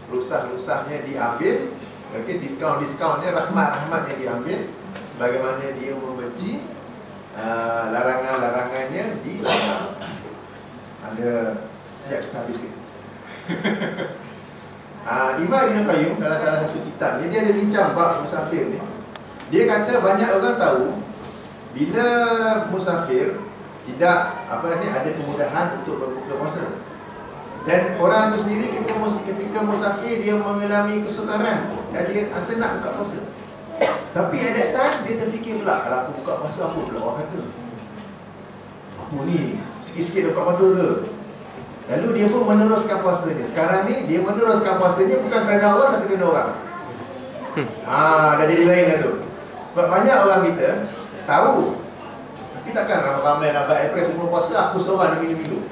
rukhsah-rukhsahnya diambil. Okay, diskaun-diskaunnya, rahmat-rahmatnya diambil, sebagaimana dia membenci larangan-larangannya dilarang. Ada, sekejap kita habis sikit. Imam Ibn Qayyim dalam salah satu kitab, dia ada bincang bab musafir ni. Dia kata banyak orang tahu bila musafir tidak ada kemudahan untuk berbuka puasa. Dan orang itu sendiri ketika musafir dia mengalami kesukaran dan dia rasa nak buka puasa. Tapi at that time dia terfikir pula, kalau aku buka puasa apa pula orang kata? Aku ni sikit-sikit dah buka puasa ke? Lalu dia pun meneruskan puasanya. Sekarang ni dia meneruskan puasanya bukan kerana Allah tapi kerana orang. Dah jadi lain dah tu. Sebab banyak orang kita tahu, tapi takkan ramai-ramai lah April semua puasa, aku seorang dia minum-minum.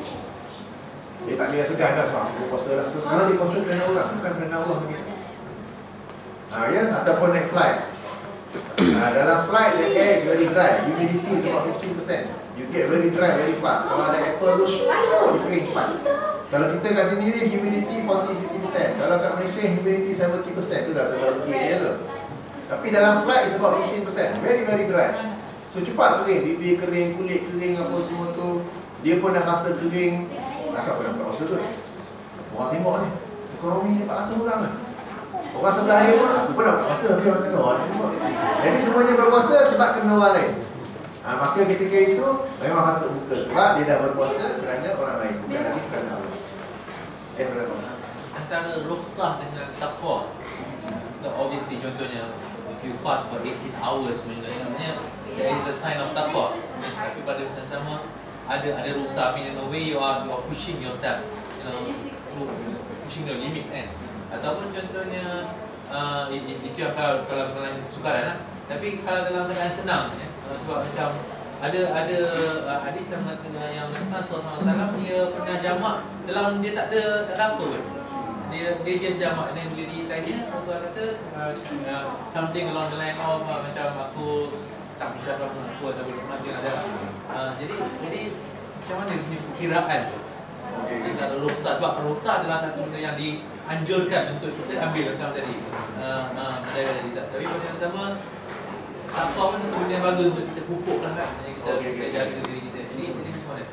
Dia tak boleh segan dah sebab aku puasa lah. Sekarang dia puasa kerana orang, bukan kerana Allah begitu. Ya, ataupun naik flight. Dalam flight the air is very dry, humidity is about 15%. You get very dry very fast. Kalau ada apple tu, dia kering cepat. Kalau kita kat sini ni humidity 40-50%. Kalau kat Malaysia humidity 70% tu rasa okey dia tu. Tapi dalam flight is about 15%, very very dry. So cepat kering, bibir kering, kulit kering apa semua tu. Dia pun dah rasa kering. Takkan pernah buat puasa tu. Orang tengok ni, ekonomi ni 400 orang kan. Orang sebelah dia pun, aku pun nak buat puasa, tapi orang kena orang tengok. Jadi semuanya berpuasa sebab kena orang lain. Maka ketika itu memang patut buka sebab dia dah berpuasa kerana orang lain, bukan lagi kerana Allah. Antara rukhsah dengan taqwa, obviously contohnya if you fast for 18 hours maknanya there is a sign of taqwa. Tapi pada masa sama ada rukhsah, in a way you are pushing yourself, pushing your limit kan. Ataupun contohnya itu yang kalau sukaran lah. Tapi kalau dalam keadaan senang sebab macam ada hadis yang mengatakan yang Rasulullah SAW dia pernah jamak dalam dia tak ada apa pun. Dia just jamak dan bila ditanya Rasulullah kata something along the line of macam aku tak bisa apa aku atau macam ada. Jadi macam mana ni perkiraan tu? Kita ada rukhsah sebab rukhsah adalah satu benda yang dianjurkan untuk kita ambil macam tadi. Tapi pada yang pertama takwa pun satu benda yang bagus untuk kita pupukkan kan. Kita jaga diri kita. Jadi macam mana?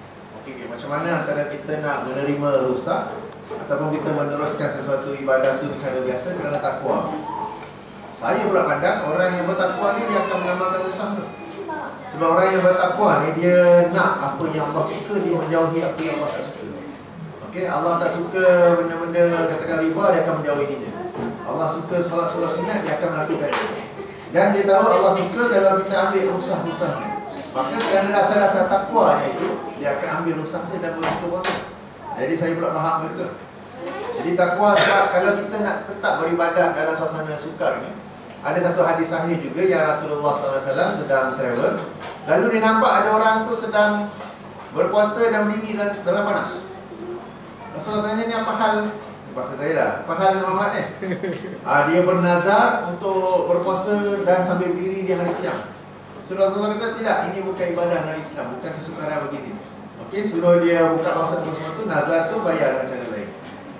Macam mana antara kita nak menerima rukhsah ataupun kita meneruskan sesuatu ibadah tu cara biasa kerana takwa. Saya pula pandang orang yang bertakwa ni dia akan mengamalkan rukhsah tu. Sebab orang yang bertakwa ni dia nak apa yang Allah suka, dia menjauhi apa yang Allah tak suka. Allah tak suka benda-benda katakan riba, dia akan menjauhinya. Allah suka solat-solat sunat, dia akan melakukannya. Dan dia tahu Allah suka kalau kita ambil rukhsah-rukhsahnya. Maka kerana dasar-dasar takwanya itu, dia akan ambil rukhsahnya dan berbuka puasa. Jadi saya pula faham ke situ. Jadi takwa sebab kalau kita nak tetap beribadah dalam suasana sukar ni, ada satu hadis sahih juga yang Rasulullah SAW sedang travel. Lalu dia nampak ada orang tu sedang berpuasa dan berdiri dalam panas. Rasulullah tanya ni apa hal? Bahasa saya lah, apa hal dengan Muhammad ni? Dia bernazar untuk berpuasa dan sambil berdiri di hari siang. So Rasulullah kata tidak, ini bukan ibadah dalam Islam, bukan kesukaran begini. Suruh dia buka puasa semua tu, nazar tu bayar dengan cara lain.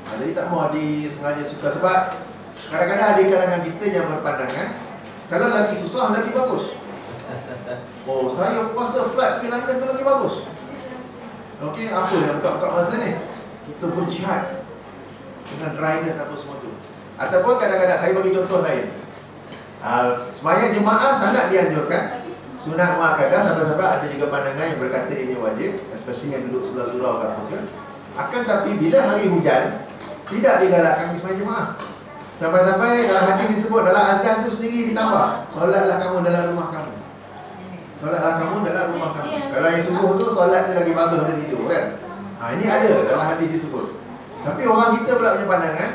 Jadi tak mahu disengaja suka sebab kadang-kadang ada kalangan kita yang berpandangan kalau lagi susah lagi bagus. Oh, saya puasa flight pergi London tu lagi bagus. Apa yang buka-buka masa ni? Kita berjihad dengan dryness apa semua tu. Ataupun kadang-kadang saya bagi contoh lain. Sembahyang jemaah sangat dianjurkan, sunat muakkadah, sampai-sampai ada juga pandangan yang berkata ianya wajib, especially yang duduk sebelah surau kan. Akan tapi bila hari hujan tidak digalakkan pergi sembahyang jemaah. Sampai-sampai dalam hadis disebut dalam azan tu sendiri ditambah, solatlah kamu dalam rumah kamu. Solatlah kamu dalam rumah kamu. Kalau yang subuh tu solat tu lagi bagus daripada tidur kan. Ini ada dalam hadis disebut. Tapi orang kita pula punya pandangan,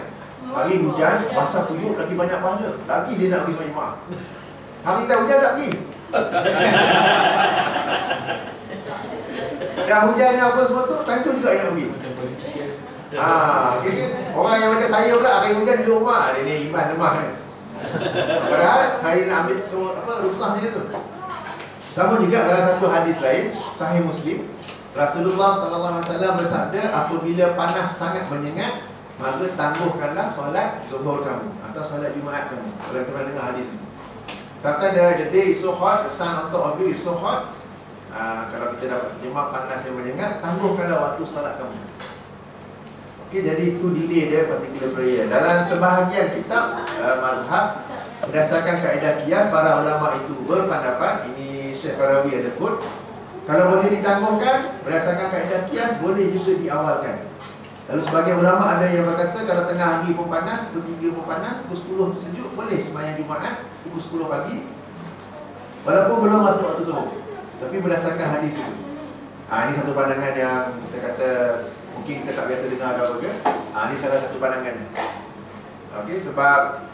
hari hujan, basah kuyup lagi banyak pahala. Lagi dia nak pergi sembahyang jemaah. Hari tak hujan tak pergi. Dah hujannya apa semua tu, tentu juga yang nak pergi. Orang yang macam saya pula hari hujan duduk rumah, dia ni iman lemah kan. Padahal saya nak ambil rukhsahnya tu. Sama juga dalam satu hadis lain, Sahih Muslim, Rasulullah SAW bersabda, apabila panas sangat menyengat, maka tangguhkanlah solat zuhur kamu atau solat Jumaat kamu. Kalau kita pernah dengar hadis ni. Kata the day is so hot, the sun on top of you is so hot. Kalau kita dapat terjemah panas yang menyengat, tangguhkanlah waktu solat kamu. Jadi itu delay dia particular prayer. Dalam sebahagian kitab mazhab berdasarkan kaedah qiyas, para ulama itu berpendapat, ini Syekh Farawi ada quote, kalau boleh ditangguhkan berdasarkan kaedah qiyas, boleh juga diawalkan. Lalu sebagian ulama ada yang berkata kalau tengah hari pun panas, pukul 3 pun panas, pukul 10 sejuk, boleh sembahyang Jumaat pukul 10 pagi walaupun belum masuk waktu zuhur, tapi berdasarkan hadis itu. Ini satu pandangan yang kita kata mungkin kita tak biasa dengar atau apa ke. Ini salah satu pandangannya. Okey, sebab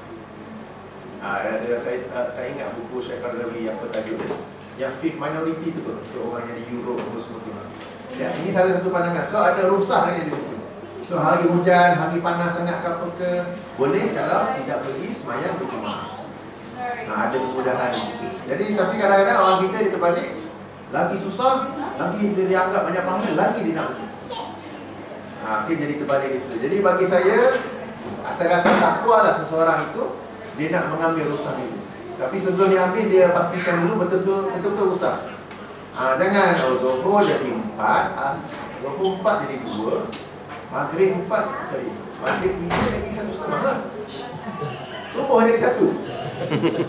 saya tak ingat buku Syekh Qaradawi apa tajuk dia, yang fiqh minority tu untuk orang yang di Europe apa semua tu. Ya, ini salah satu pandangan. So ada rukhsah di situ. So hari hujan, hari panas sangat ke apa ke, boleh kalau tidak pergi sembahyang berjemaah. Ada kemudahan di situ. Jadi tapi kadang-kadang orang kita dia terbalik, lagi susah, lagi dia dianggap banyak pahala, lagi dia nak pergi. Okay, jadi terbalik di situ. Jadi bagi saya, atas rasa takwa lah seseorang itu, dia nak mengambil rukhsah itu. Tapi sebelum dia ambil, dia pastikan dulu betul-betul rukhsah. Jangan zuhur jadi 4, zuhur 4 jadi 2, maghrib 4, sorry, maghrib 3 jadi 1,5 lah. Subuh jadi 1.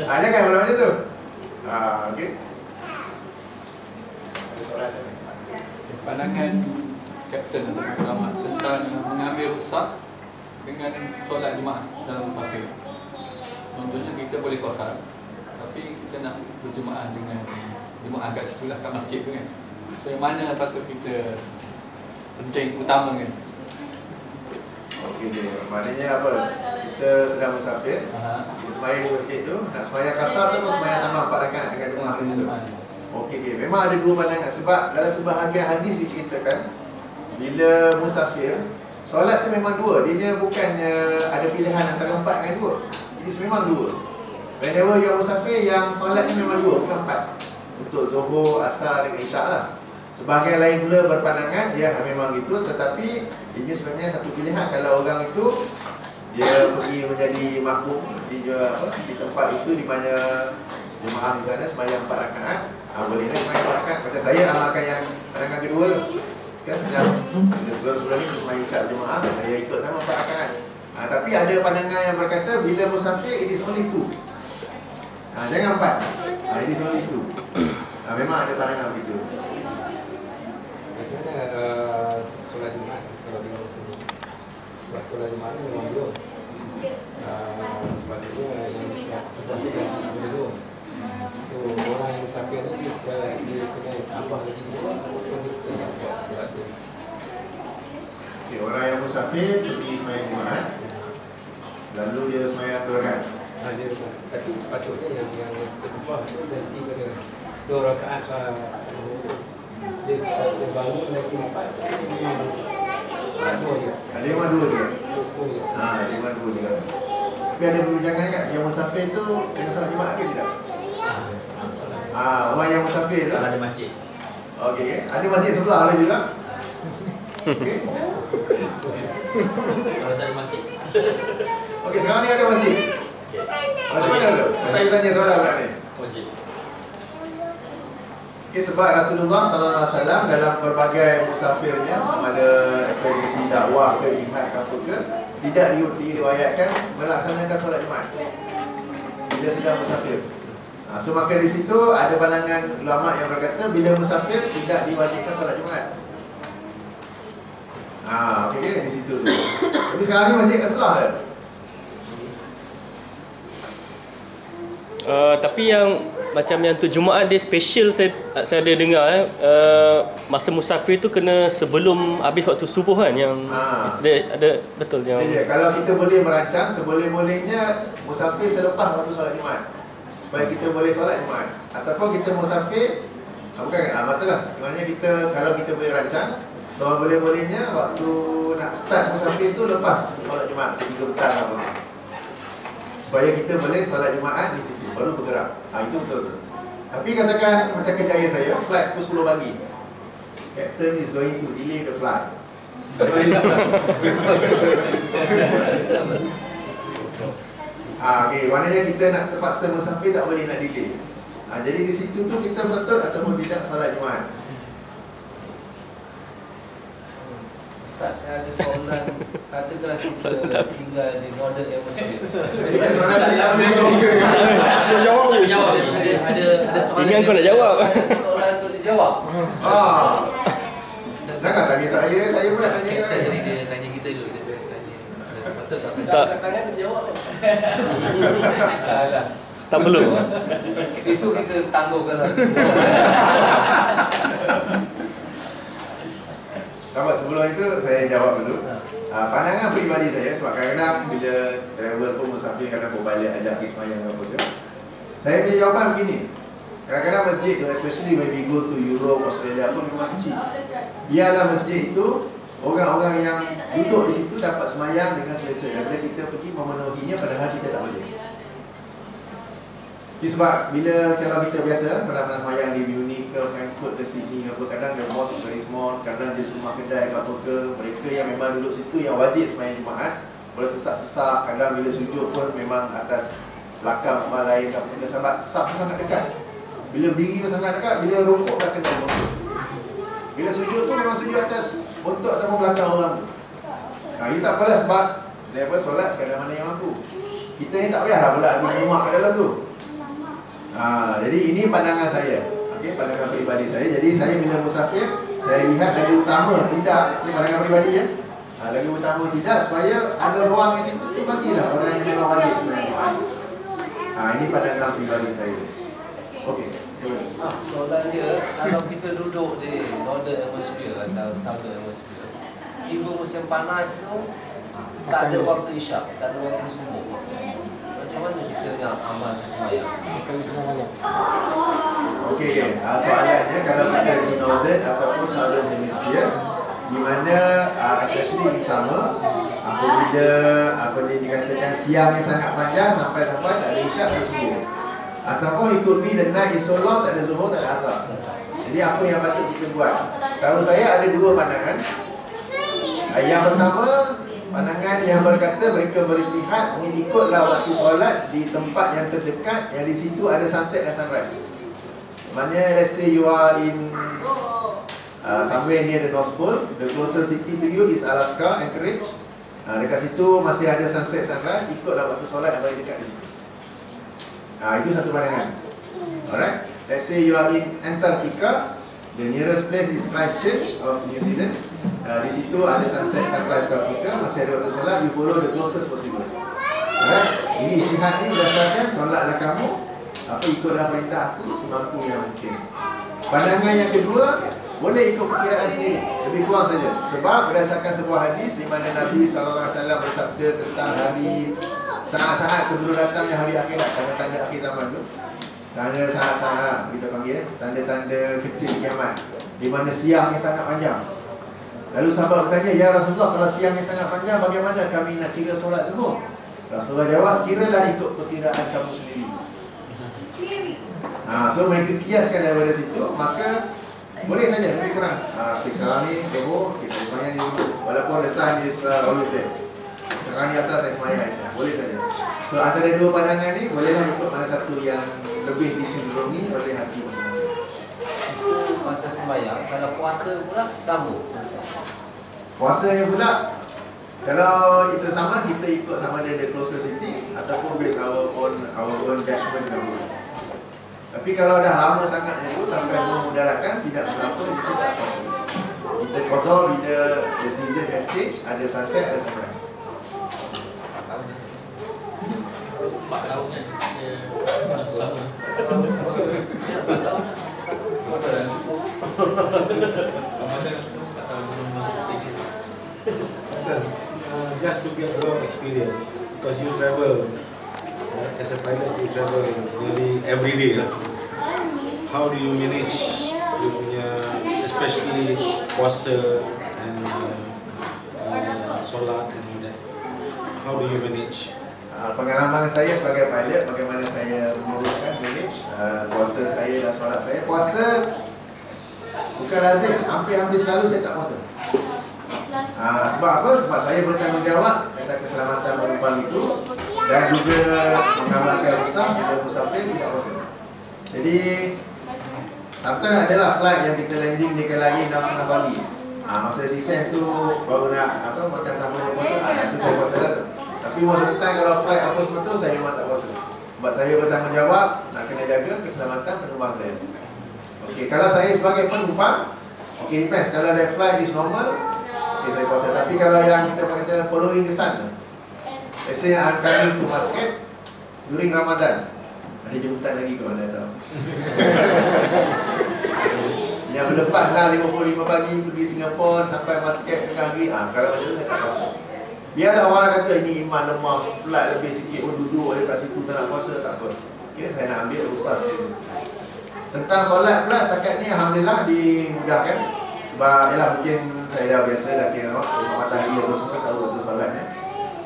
Jangan kalau macam tu. Okey. Ada soalan saya. Pandangan Kapten atau ulama tentang mengambil rukhsah dengan solat Jumaat dalam musafir. Contohnya kita boleh qasar, tapi kita nak berjemaah dengan jemaah kat situ lah, kat masjid tu kan. So yang mana patut kita penting utama kan? Okey, maknanya apa? Kita sedang musafir, kita sembahyang di masjid tu, nak sembahyang kasar tu sembahyang tamam 4 rakaat dengan jemaah di situ. Okey, memang ada dua pandangan sebab dalam sebahagian hadis diceritakan bila musafir, solat tu memang dua, dia bukannya ada pilihan antara 4 dengan 2. Jadi memang 2. Whenever yang musafir, yang solatnya memang 2, bukan 4. Untuk zuhur, asar dengan isyak lah. Sebahagian lain pula berpandangan, ya memang gitu, tetapi ini sebenarnya satu pilihan. Kalau orang itu dia pergi menjadi makmum di tempat itu di mana jemaah di sana sembahyang 4 rakaat, boleh nak sembahyang 4 rakaat. Macam saya amalkan yang pandangan kedua tu. Kan yang sebelum-sebelum ni kita sembahyang isyak jemaah, saya ikut sama 4 rakaat. Tapi ada pandangan yang berkata bila musafir it is only 2. Jangan 4. It is only 2. Memang ada pandangan begitu. Macam mana solat Jumaat kalau tinggal sini? Sebab solat Jumaat ni memang dua. Sepatutnya yang musafir kan dua. So orang yang musafir ni dia kena tambah lagi 2 ataupun dia setengah buat solat tu. Okay, orang yang musafir pergi sembahyang Jumaat, lalu dia sembahyang 2 rakaat. Tapi sepatutnya yang kedua tu nanti pada 2 rakaat dia sepatutnya bangun lagi 4, dia memang 2 je. Dia memang 2 je. Dia memang 2 je. Tapi ada perbincangan kat yang musafir tu kena solat Jumaat ke tidak? Orang yang musafir tu ada masjid. Okey, ada masjid sebelah ada juga. Okey. Kalau tak ada masjid. Okey, sekarang ni ada masjid. Macam mana tu? Saya tanya soalan pula ni. Wajib. Okey, sebab Rasulullah SAW dalam berbagai musafirnya, sama ada ekspedisi dakwah ke jihad ke apa ke, tidak diriwayatkan melaksanakan solat Jumaat bila sedang musafir. So maka di situ ada pandangan ulama yang berkata bila musafir tidak diwajibkan solat Jumaat. Okey, di situ tu. Tapi sekarang ni masjid kat sebelah kan? Tapi yang macam yang tu Jumaat dia special, saya ada dengar masa musafir tu kena sebelum habis waktu subuh kan, yang ada betul yang kalau kita boleh merancang seboleh-bolehnya musafir selepas waktu solat Jumaat supaya kita boleh solat Jumaat, ataupun kita musafir bukan betul lah, maknanya kita kalau kita boleh rancang seboleh-bolehnya waktu nak start musafir tu lepas solat Jumaat 3 petang supaya kita boleh solat Jumaat di situ baru bergerak. Itu betul. Tapi katakan macam kerjaya saya, flight pukul 10 pagi. Captain is going to delay the flight. Okey, maknanya kita nak terpaksa musafir tak boleh nak delay. Jadi di situ tu kita betul ataupun tidak solat Jumaat. Ustaz, saya ada soalan. Katakanlah kita tinggal di Northern Hemisphere. Soalan tadi tak boleh. Jangan kau nak jawab. Soalan untuk dijawab. Jangan tanya saya pula tanya kan. Jadi dia tanya kita dulu. Dia tanya. Patut tak? Tak. Tangan dijawab. Alah. Tak perlu. Itu kita tangguhkan. Sahabat, sebelum itu saya jawab dulu. Pandangan peribadi saya, sebab kadang-kadang bila travel pun musafir kadang berbalik ajak pergi semayang apa ke. Saya punya jawapan begini. Kadang-kadang masjid tu, especially when we go to Europe, Australia pun memang kecil. Biarlah masjid itu orang-orang yang duduk di situ dapat semayang dengan selesa. Daripada kita pergi memenuhinya padahal kita tak boleh. Jadi sebab bila kalau kita biasa pernah semayang di Munich ke Frankfurt ke Sydney ke, kadang the mosque is very small, kadang dia rumah kedai ke apa ke, mereka yang memang duduk situ yang wajib semayang Jumaat boleh sesak-sesak, kadang bila sujud pun memang atas belakang orang lain tak boleh sap sangat dekat. Bila berdiri pun sangat dekat, bila rukuk tak kena bontot. Bila sujud tu memang sujud atas bontot ataupun belakang orang tu. Ini tak apalah sebab daripada solat sekadar mana yang mampu. Kita ni tak payahlah pula menyimak kat dalam tu. Jadi ini pandangan saya, okay, pandangan peribadi saya. Jadi saya bila musafir, saya lihat lagi utama tidak, ini pandangan peribadi ya. Lagi utama tidak supaya ada ruang di situ tu bagilah orang yang memang wajib sebenarnya. Ini pandangan peribadi saya. Okey. Soalan dia, kalau kita duduk di Northern Hemisphere atau Southern Hemisphere, tiba musim panas tu tak ada waktu isyak, tak ada waktu subuh. Macam mana kita nak amal semayang? Okey, soalannya kalau kita di Northern ataupun Southern Hemisphere, di mana especially in summer, apabila dikatakan siangnya sangat panjang sampai tak ada isyak dan subuh, ataupun it could be the night is so long tak ada zuhur tak ada asar. Jadi apa yang patut kita buat? Kalau saya ada dua pandangan. Yang pertama, pandangan yang berkata mereka beristihad mengikutlah waktu solat di tempat yang terdekat, yang di situ ada sunset dan sunrise. Maknanya let's say you are in somewhere near the North Pole, the closest city to you is Alaska, Anchorage. Dekat situ masih ada sunset sunrise, ikutlah waktu solat yang paling dekat di situ. Itu satu pandangan. Alright. Let's say you are in Antarctica, the nearest place is Christchurch of New Zealand. Di situ ada sunset sunrise kalau kita masih ada waktu solat, you follow the closest possible. Alright. Ini ijtihad ni berdasarkan solatlah kamu, ikutlah perintah aku semampu yang mungkin. Pandangan yang kedua, boleh ikut perkiraan sendiri, lebih kurang saja. Sebab berdasarkan sebuah hadis di mana Nabi SAW bersabda tentang hari saat-saat sebelum datangnya hari akhirat, tanda-tanda akhir zaman tu, tanda saat-saat kita panggil tanda-tanda kecil kiamat, di mana siangnya sangat panjang. Lalu sahabat bertanya, ya Rasulullah, kalau siangnya sangat panjang, bagaimana kami nak kira solat zuhur? Rasulullah jawab, kiralah ikut perkiraan kamu sendiri. So mereka kiaskan daripada situ, maka boleh saja lebih kurang. Sekarang ni zuhur, saya semayang di zuhur, walaupun the sun is always there. Sekarang ni asal saya semayang, boleh saja. So antara dua pandangan ni, bolehlah ikut mana satu yang lebih dicenderungi oleh hati masing-masing. Masa semayang, kalau puasa pula sama. Puasanya pula, kalau itu sama, kita ikut sama ada the closest city ataupun based our own judgment dahulu. Tapi kalau dah lama sangat itu sampai memudaratkan, tidak berapa, kita tak puasa. Kita kotor bila the season has changed, ada sunset, ada sunrise. 4 tahun kan dia sama. Just to get your experience, because you travel as a pilot, you travel nearly every day. How do you manage you punya, especially puasa and solat and all that? How do you manage? Pengalaman saya sebagai pilot, bagaimana saya menguruskan manage puasa saya dan solat saya. Puasa bukan lazim, hampir-hampir selalu saya tak puasa. Sebab apa? Sebab saya bertanggungjawab tentang keselamatan penumpang itu dan juga mengamalkan rukhsah bila musafir tidak puasa. Jadi sometimes adalah flight yang kita landing dia akan lagi 6.30 pagi. Masa descent tu baru nak makan sahur apa tu, itu saya puasa lah tu. Tapi masa datang kalau flight apa semua tu, saya memang tak puasa. Sebab saya bertanggungjawab nak kena jaga keselamatan penumpang saya. Okey, kalau saya sebagai penumpang, okey, depends. Kalau that flight is normal, okey, saya puasa. Tapi kalau yang kita kata following the sun, let's say I'm coming to Muscat during Ramadan, ada jemputan lagi ke mana tahu. Yang berlepas lah 55 pagi pergi Singapura sampai Muscat tengah hari. Kalau macam tu saya tak puasa. Biarlah orang kata ini iman lemah, flight lebih sikit pun duduk kat situ tak nak puasa, tak apa. Okay, saya nak ambil urusan dia. Tentang solat pula setakat ni alhamdulillah dimudahkan. Sebab ialah mungkin saya dah biasa dah tengok matahari apa semua, tahu waktu solatnya.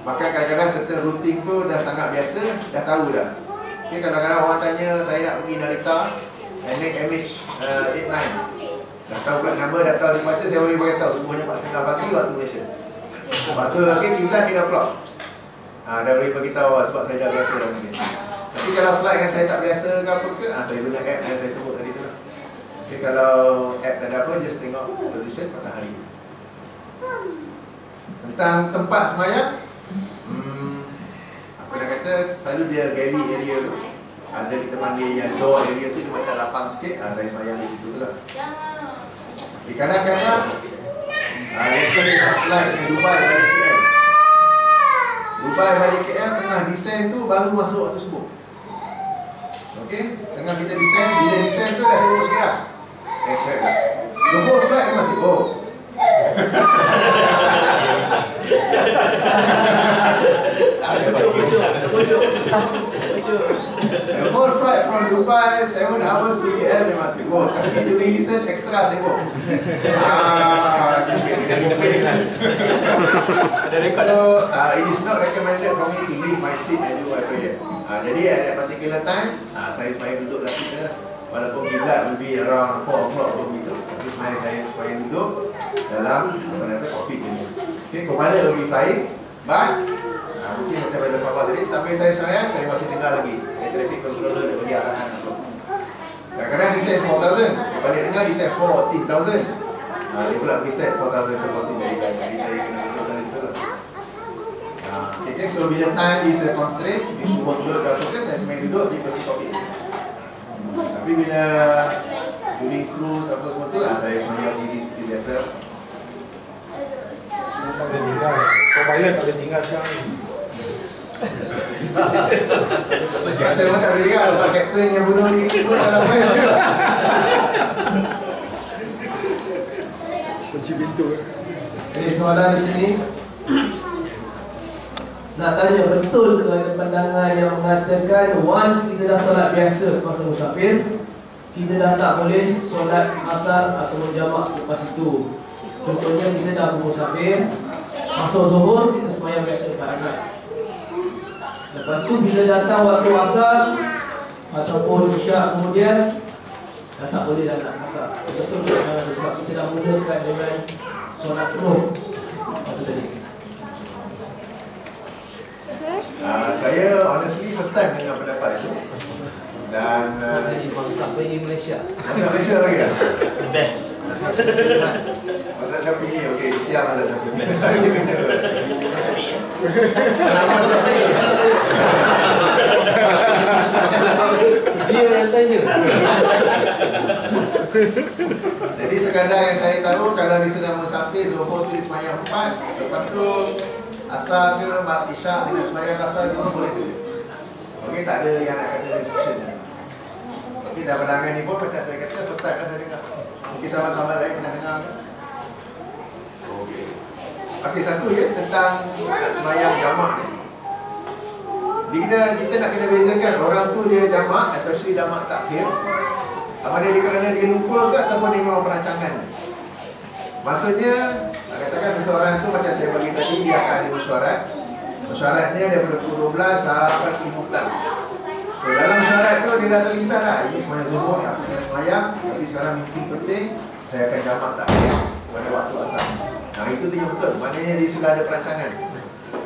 Maka kadang-kadang certain routine tu dah sangat biasa, dah tahu dah. Okay, kadang-kadang orang tanya saya nak pergi Narita, naik MH89. Dah tahu flight number, dah tahu dia baca, saya boleh beritahu semuanya 4:30 pagi waktu Malaysia. Waktu okay, kiblat 8 o'clock. Dah boleh beritahu sebab saya dah biasa dah mungkin. Tapi kalau flight yang saya tak biasa ke apa ke, saya guna app yang saya sebut tadi tu lah. Okay, kalau app tak ada apa, just tengok position matahari. Tentang tempat semayang, apa nak kata, selalu dia galley area tu. Ada kita panggil yang door area tu, dia macam lapang sikit, saya semayang di situ tu lah. Okay, kadang-kadang let's say flight ke Dubai balik KL. Dubai balik KL tengah descend tu baru masuk waktu subuh. Okey, tengah kita descend, bila descend tu dah saya pun cakap. Check lah. The whole flight kan masih The whole flight from Dubai 7 hours to KL dia masih tapi during descent extra sibuk. So it is not recommended for me to leave my seat and do my prayer. Jadi at that particular time, saya supaya duduk lah situ. Walaupun kiblat lebih around 4 o'clock atau begitu, tapi saya supaya duduk dalam apa nama kokpit ini. Okay, kepala lebih flying, but mungkin macam Brother Fawaz tadi, sampai saya saya masih dengar lagi traffic controller dia bagi arahan apa. Kadang-kadang di set 4,000, balik dengar di set 14,000. Dia pula pergi set 4,000 ke 14,000 jadi saya kena duduk dari situ lah. Okay, so bila time is a constraint, bila workload atau apa, saya sebenarnya duduk di kursi kokpit. Tapi bila during cruise apa semua tu, saya sebenarnya berdiri seperti biasa. Semua tak boleh tinggal. Co-pilot tak boleh tinggal sekarang ni. Kapten pun tak boleh tinggal sebab kapten yang bunuh diri pun dalam flight je. Kunci pintu. Jadi soalan di sini, nak tanya betul ke ada pandangan yang mengatakan once kita dah solat biasa semasa musafir, kita dah tak boleh solat asar atau berjamaah selepas itu. Contohnya kita dah bermusafir, masuk zuhur kita sembahyang biasa rakaat. Lepas tu bila datang waktu asar ataupun isyak kemudian dah tak boleh dah nak asar. Betul ke sebab kita dah mulakan dengan solat penuh. Apa tadi? Saya honestly first time dengar pendapat itu. Dan sampai di Malaysia. Masuk Malaysia lagi ya? Best. Mazhab Syafi'i, okey, siap mazhab Syafi'i. Kenapa Syafi'i? Dia yang tanya. Jadi sekadar yang saya tahu, kalau di sudah musafir, zuhur tu di semayang 4, lepas tu asar ke, isyak, dia nak semayang asar tu boleh saja. Okey, tak ada yang nak kata restriction. Okey, dah pandangan ni pun macam saya kata, first time kan saya dengar. Mungkin sahabat-sahabat lain pernah dengar. Okey, satu ya, tentang nak semayang jamak ni. Kita nak kena bezakan orang tu dia jamak, especially jamak takhir. Sama dia kerana dia lupa ke ataupun dia memang perancangan. Maksudnya, katakan seseorang tu macam saya bagi tadi, dia akan ada mesyuarat. Mesyuaratnya daripada pukul 12 sampai 10 petang. So dalam mesyuarat tu dia dah terlintas dah, ini semayang zuhur ni, aku kena semayang, tapi sekarang meeting penting, saya akan jamak takhir pada waktu asar. Itu tu yang betul, maknanya dia sudah ada perancangan.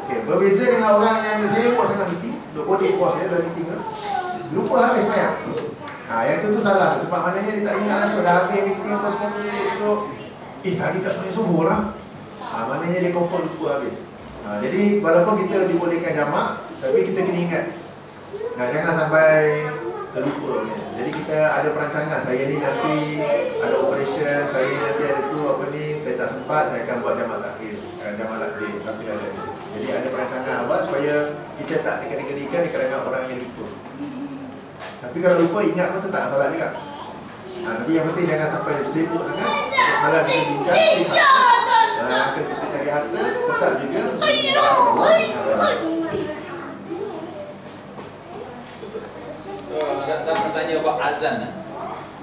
Okay, berbeza dengan orang yang biasanya buat sangat meeting, duk kodek bos ya dalam meeting tu, lupa habis semayang. Yang tu salah, sebab maknanya dia tak ingat langsung dah habis meeting apa semua tu, duduk tadi tak semayang zuhur lah. Maknanya dia confirm lupa habis. Jadi walaupun kita dibolehkan jamak, tapi kita kena ingat Nah, jangan sampai terlupa. Jadi kita ada perancangan, saya ni nanti ada operation, saya ni nanti ada tu apa ni, saya tak sempat, saya akan buat jamak takhir, jamak takdim sampai ada. Jadi ada perancangan awal supaya kita tak terkena-kenakan di kalangan orang yang lupa. Tapi kalau lupa, ingat pun tetap salah juga. Tapi yang penting jangan sampai sibuk sangat. Semalam kita bincang, maka kita cari harta, tetap juga Allah. Nak tanya about azan lah.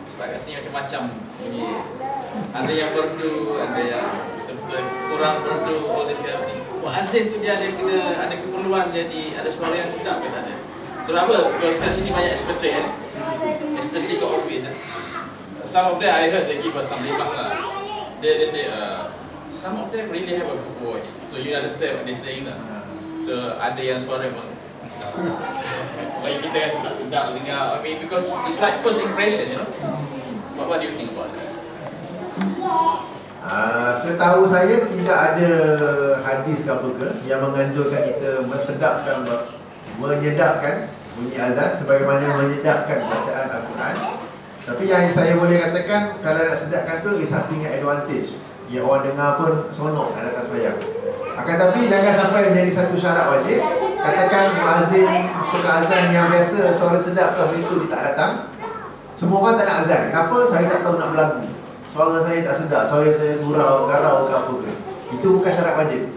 Sebab kat sini macam-macam bunyi. Ada yang merdu, ada yang betul-betul kurang merdu, all this kind of thing. Azan tu dia ada keperluan jadi ada suara yang sedap ke tak ada? Sebab apa? Because kat sini banyak expatriate kan? Especially kat office kan? Some of them I heard they give us some remark lah. They say some of them really have a good voice. So you understand what they saying lah. So ada yang suara memang bagi kita rasa tak sedap dengar. I mean because it's like first impression, you know. What do you think about that? Setahu saya tidak ada hadis ke apa ke yang menganjurkan kita menyedapkan bunyi azan sebagaimana menyedapkan bacaan Al-Quran. Tapi yang saya boleh katakan, kalau nak sedapkan tu is something yang advantage, yang orang dengar pun seronok nak datang sembahyang. Akan tapi jangan sampai menjadi satu syarat wajib. Katakan muazzin tukang azan yang biasa suara sedap tu hari itu dia tak datang, semua orang tak nak azan. Kenapa? Saya tak tahu nak berlagu, suara saya tak sedap, suara saya gurau, garau ke apa ke. Itu bukan syarat wajib.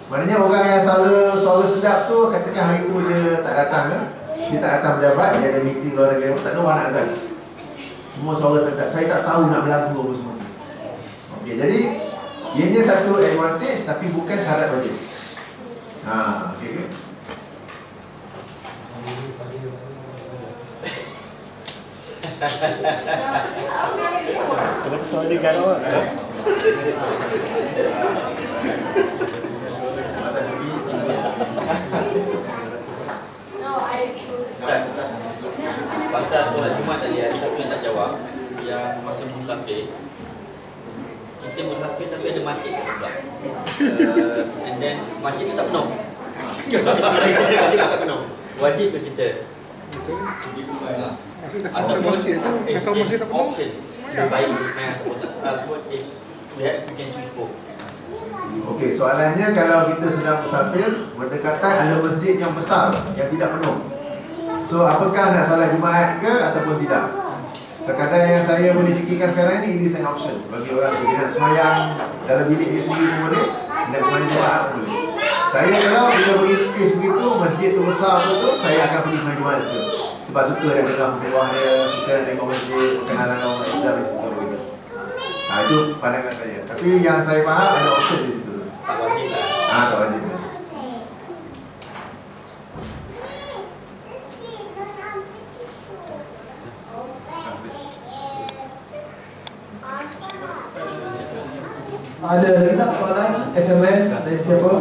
Maknanya orang yang suara sedap tu, katakan hari itu dia tak datang ke, dia tak datang berjabat, dia ada meeting luar negara, tak ada orang nak azan, semua suara sedap, saya tak tahu nak berlagu apa semua. Okey, jadi ianya satu advantage tapi bukan syarat wajib. Okey ke? Ada soal dia garau tak? Pasal solat Jumaat tadi ada satu yang tak jawab, yang masa musafir. Kita musafir tapi ada masjid kat sebelah. And then masjid tu tak penuh. Masjid tak penuh. Wajib ke kita? Ataupun kalau masjid tak penuh, semayang. Baik ataupun tak. Ataupun we can choose both. Okey, soalannya kalau kita sedang musafir, berdekatan ada masjid yang besar yang tidak penuh. So apakah nak solat Jumaat ke ataupun tidak? Sekadar yang saya boleh fikirkan sekarang ni, ini is an option bagi orang tu. Dia nak semayang dalam bilik dia sendiri pun boleh, nak semayang Jumaat pun boleh. Saya kalau bila begitu kes begitu, masjid tu besar tu, saya akan pergi semayang Jumaat situ. Sebab suka nak dengar peluang dia, suka nak tengok masjid, perkenalan orang Islam di situ begitu. Itu pandangan saya. Tapi yang saya faham ada option di situ. Tak wajib lah. Tak wajib. Ada lagi tak soalan? SMS dari siapa?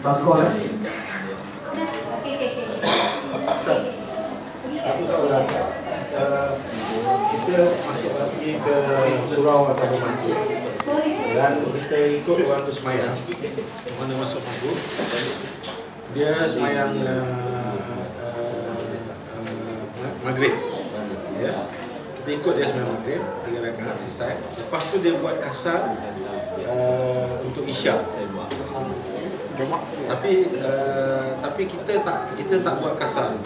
Last call. Satu soalan. Kita masuk lagi ke surau atau masjid dan kita ikut orang tu semayang. Mana masuk maghrib, dia semayang maghrib. Ya. Kita ikut dia semayang maghrib, 3 rakaat selesai. Lepas tu dia buat kasar untuk isyak. Tapi kita tak buat kasar.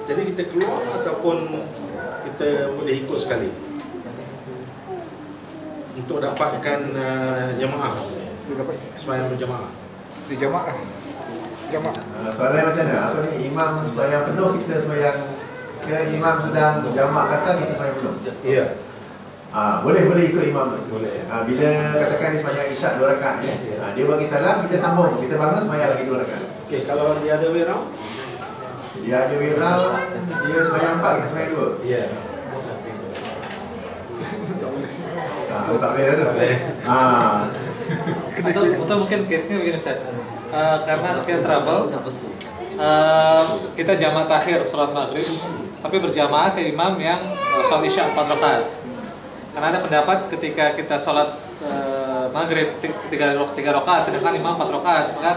Jadi kita keluar ataupun kita boleh ikut sekali untuk dapatkan jemaah, sembahyang berjemaah. Di jemaah lah. Jemaah. Soalan macam mana? Apa ni, imam sembahyang penuh, kita sembahyang ke imam sedang jamak kasar, kita sembahyang penuh? Ya. Boleh ikut imam tu. Boleh. Bila katakan dia sembahyang isyak 2 rakaat ni, dia bagi salam, kita sambung, kita bangun sembahyang lagi 2 rakaat. Okey, kalau dia ada way round? Dia ada way round, dia sembahyang 4, kita sembahyang 2. Ya. Tak boleh dah tu. Atau mungkin case-nya begini Ustaz. Karena kita travel, kita jamak takhir salat maghrib, tapi berjamaah ke imam yang salat isya 4 rakaat. Karena ada pendapat ketika kita salat maghrib 3 rakaat, sedangkan imam 4 rakaat. Maka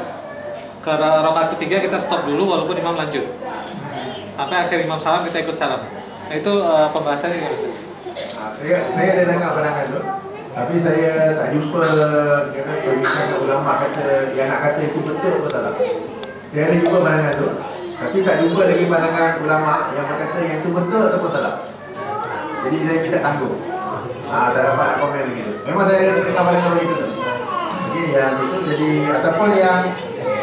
ke rakaat ketiga kita stop dulu walaupun imam lanjut. Sampai akhir imam salam kita ikut salam. Nah, itu pembahasannya ya Ustaz. Saya ada dengar pandangan tu, tapi saya tak jumpa perbincangan ulama kata yang nak kata itu betul atau salah. Saya ada jumpa pandangan tu, tapi tak jumpa lagi pandangan ulama yang berkata yang itu betul atau salah. Jadi saya minta tangguh. Tak dapat nak komen lagi tu. Memang saya ada dengar pandangan begitu tu. Okey, yang itu jadi ataupun yang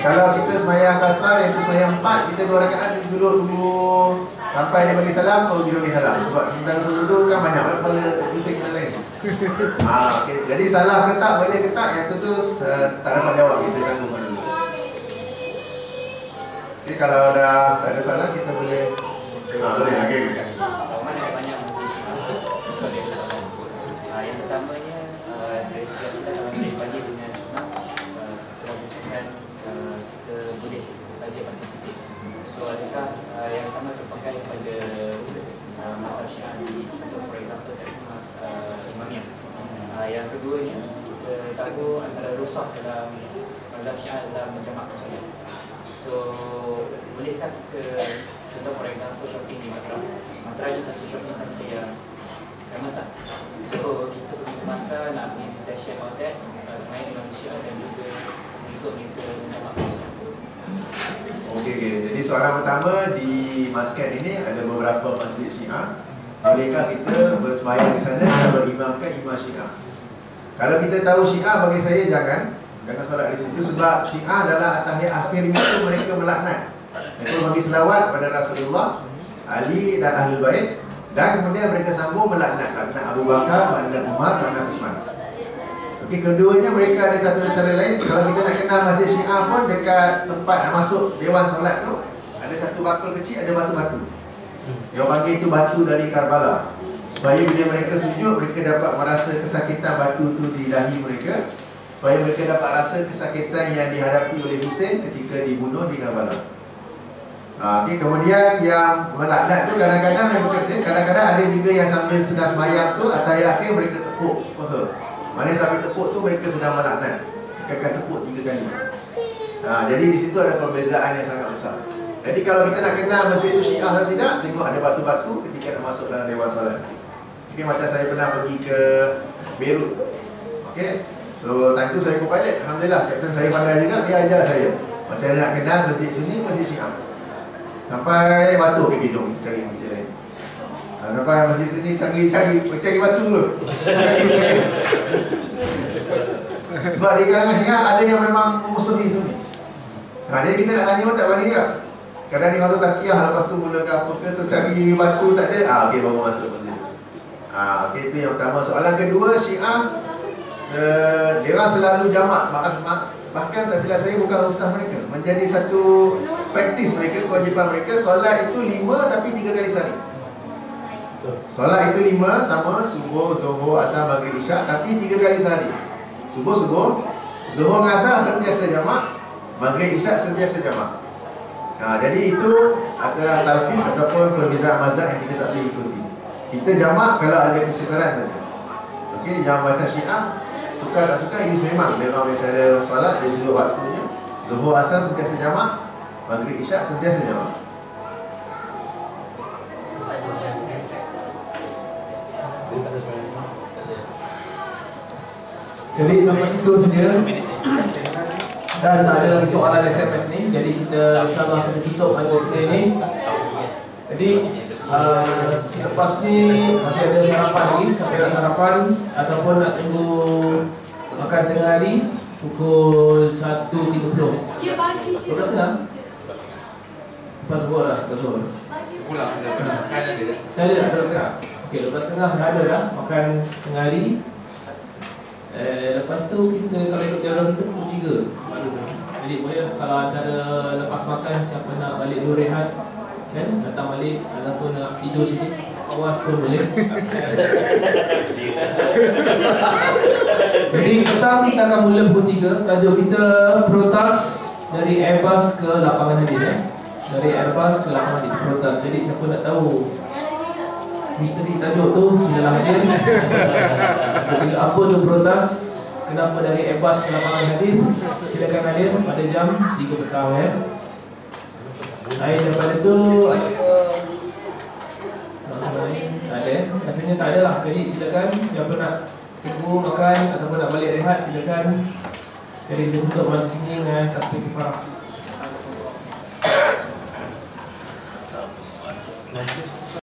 kalau kita sembahyang kasar, yang itu sembahyang 4, kita 2 rakaat duduk tunggu sampai dia bagi salam, baru dia bagi salam. Sebab sementara duduk kan banyak kepala pusing benda lain. Okay. Jadi salah ke tak, boleh ke tak, yang tu tak dapat jawab, kita tanggung dulu. Jadi kalau dah tak ada salah, kita boleh boleh lagi. Mana ada banyak masjid solat yang pertamanya dari segi kita dalam solat pagi dengan sunnah telah menunjukkan kita boleh saja partisipasi. So adakah yang sama terpakai pada mazhab Syiah untuk for example tadi imamiyah. Yang keduanya kita tahu antara rusak dalam mazhab Syiah dalam menjamakkan solat. So bolehkah kita contoh for example shopping di Matra. Matra ada satu shopping center yang famous lah. So kita pergi ke Matra nak pergi di stesen hotel sebenarnya dengan Syiah dan juga ikut mereka menjamakkan solat. Okey. Jadi soalan pertama, di Maskat ini ada beberapa masjid Syiah. Bolehkah kita bersembahyang di sana dan berimamkan imam Syiah? Kalau kita tahu Syiah, bagi saya jangan solat di situ, sebab Syiah adalah tahiyat akhirnya itu mereka melaknat. Mereka bagi selawat pada Rasulullah, Ali dan Ahlul Bait, dan kemudian mereka sambung melaknat Abu Bakar, melaknat Umar, melaknat Uthman. Okey, keduanya mereka ada satu cara lain. Kalau kita nak kenal masjid Syiah pun, dekat tempat nak masuk dewan solat tu ada satu bakul kecil, ada batu-batu. Dia panggil itu batu dari Karbala. Supaya bila mereka sujud, mereka dapat merasa kesakitan batu tu di dahi mereka, supaya mereka dapat rasa kesakitan yang dihadapi oleh Hussein ketika dibunuh di Karbala. Okay, kemudian yang melaknat tu kadang-kadang yang berkata, kadang-kadang ada juga yang sambil sedang sembahyang tu atau akhir mereka tepuk paha. Maknanya sambil tepuk tu mereka sedang melaknat. Mereka akan tepuk 3 kali. Jadi di situ ada perbezaan yang sangat besar. Jadi kalau kita nak kenal masjid itu Syiah atau tidak, tengok ada batu-batu ketika nak masuk dalam dewan solat. Okay, macam saya pernah pergi ke Beirut. Okay, so time tu saya co-pilot. Alhamdulillah, kapten saya pandai juga, dia ajar saya macam mana nak kenal masjid Sunni, masjid Syiah. Sampai batu ke hidung, kita cari masjid lain. Sampai masjid Sunni cari batu dulu. Sebab di kalangan Syiah ada yang memang memusuhi Sunni. Jadi kita nak tanya pun tak berani juga. Kadang dia kata takiyah, lepas tu mula ke apa ke, so cari batu tak ada, okey baru masuk masjid. Okey, itu yang pertama. Soalan kedua, Syiah dia orang selalu jamak, bahkan tak silap saya bukan usaha mereka, menjadi satu praktis mereka, kewajipan mereka. Solat itu 5 tapi 3 kali sehari. Solat itu 5 sama subuh, zuhur, asar, maghrib, isyak, tapi 3 kali sehari. Subuh, zuhur dengan asar sentiasa jamak, maghrib, isyak sentiasa jamak. Jadi itu adalah talfiq ataupun perbezaan mazhab yang kita tak boleh ikuti. Kita jamak kalau ada kesukaran saja. Okey, yang macam Syiah suka tak suka ini sememang dia orang cara solat, dia suruh waktunya. Zuhur, asar sentiasa jamak, maghrib, isyak sentiasa jamak. Jadi sampai situ saja. Dan tak ada lagi soalan SMS ni. Jadi kita insyaAllah kita tutup majlis kita ini. Jadi selepas ni masih ada sarapan lagi. Sampai nak sarapan ataupun nak tunggu makan tengah hari pukul 1.30. 12 setengah? Lepas buat lah, betul. Pulang makan ada tak? Tak ada, 12 setengah. Okey, 12 setengah dah ada dah makan tengah hari. Lepas tu kita kalau ikut jalan kita pukul 3 baru tu. Jadi boleh kalau antara lepas makan siapa nak balik dulu rehat kan, datang balik ataupun nak tidur sini awas pun boleh. Jadi petang kita akan mula pukul 3. Tajuk kita protas dari Airbus ke lapangan hadis Dari Airbus ke lapangan hadis, protas. Jadi siapa nak tahu misteri tajuk tu silalah hadir. Apa tu protas? kenapa dari Airbus ke lapangan hadis, silakan hadir pada jam 3 petang ya. Lain daripada itu ada, rasanya tak ada lah. Jadi silakan siapa nak tunggu makan ataupun nak balik rehat silakan. Jadi kita tutup majlis ini dengan takbir kifarah.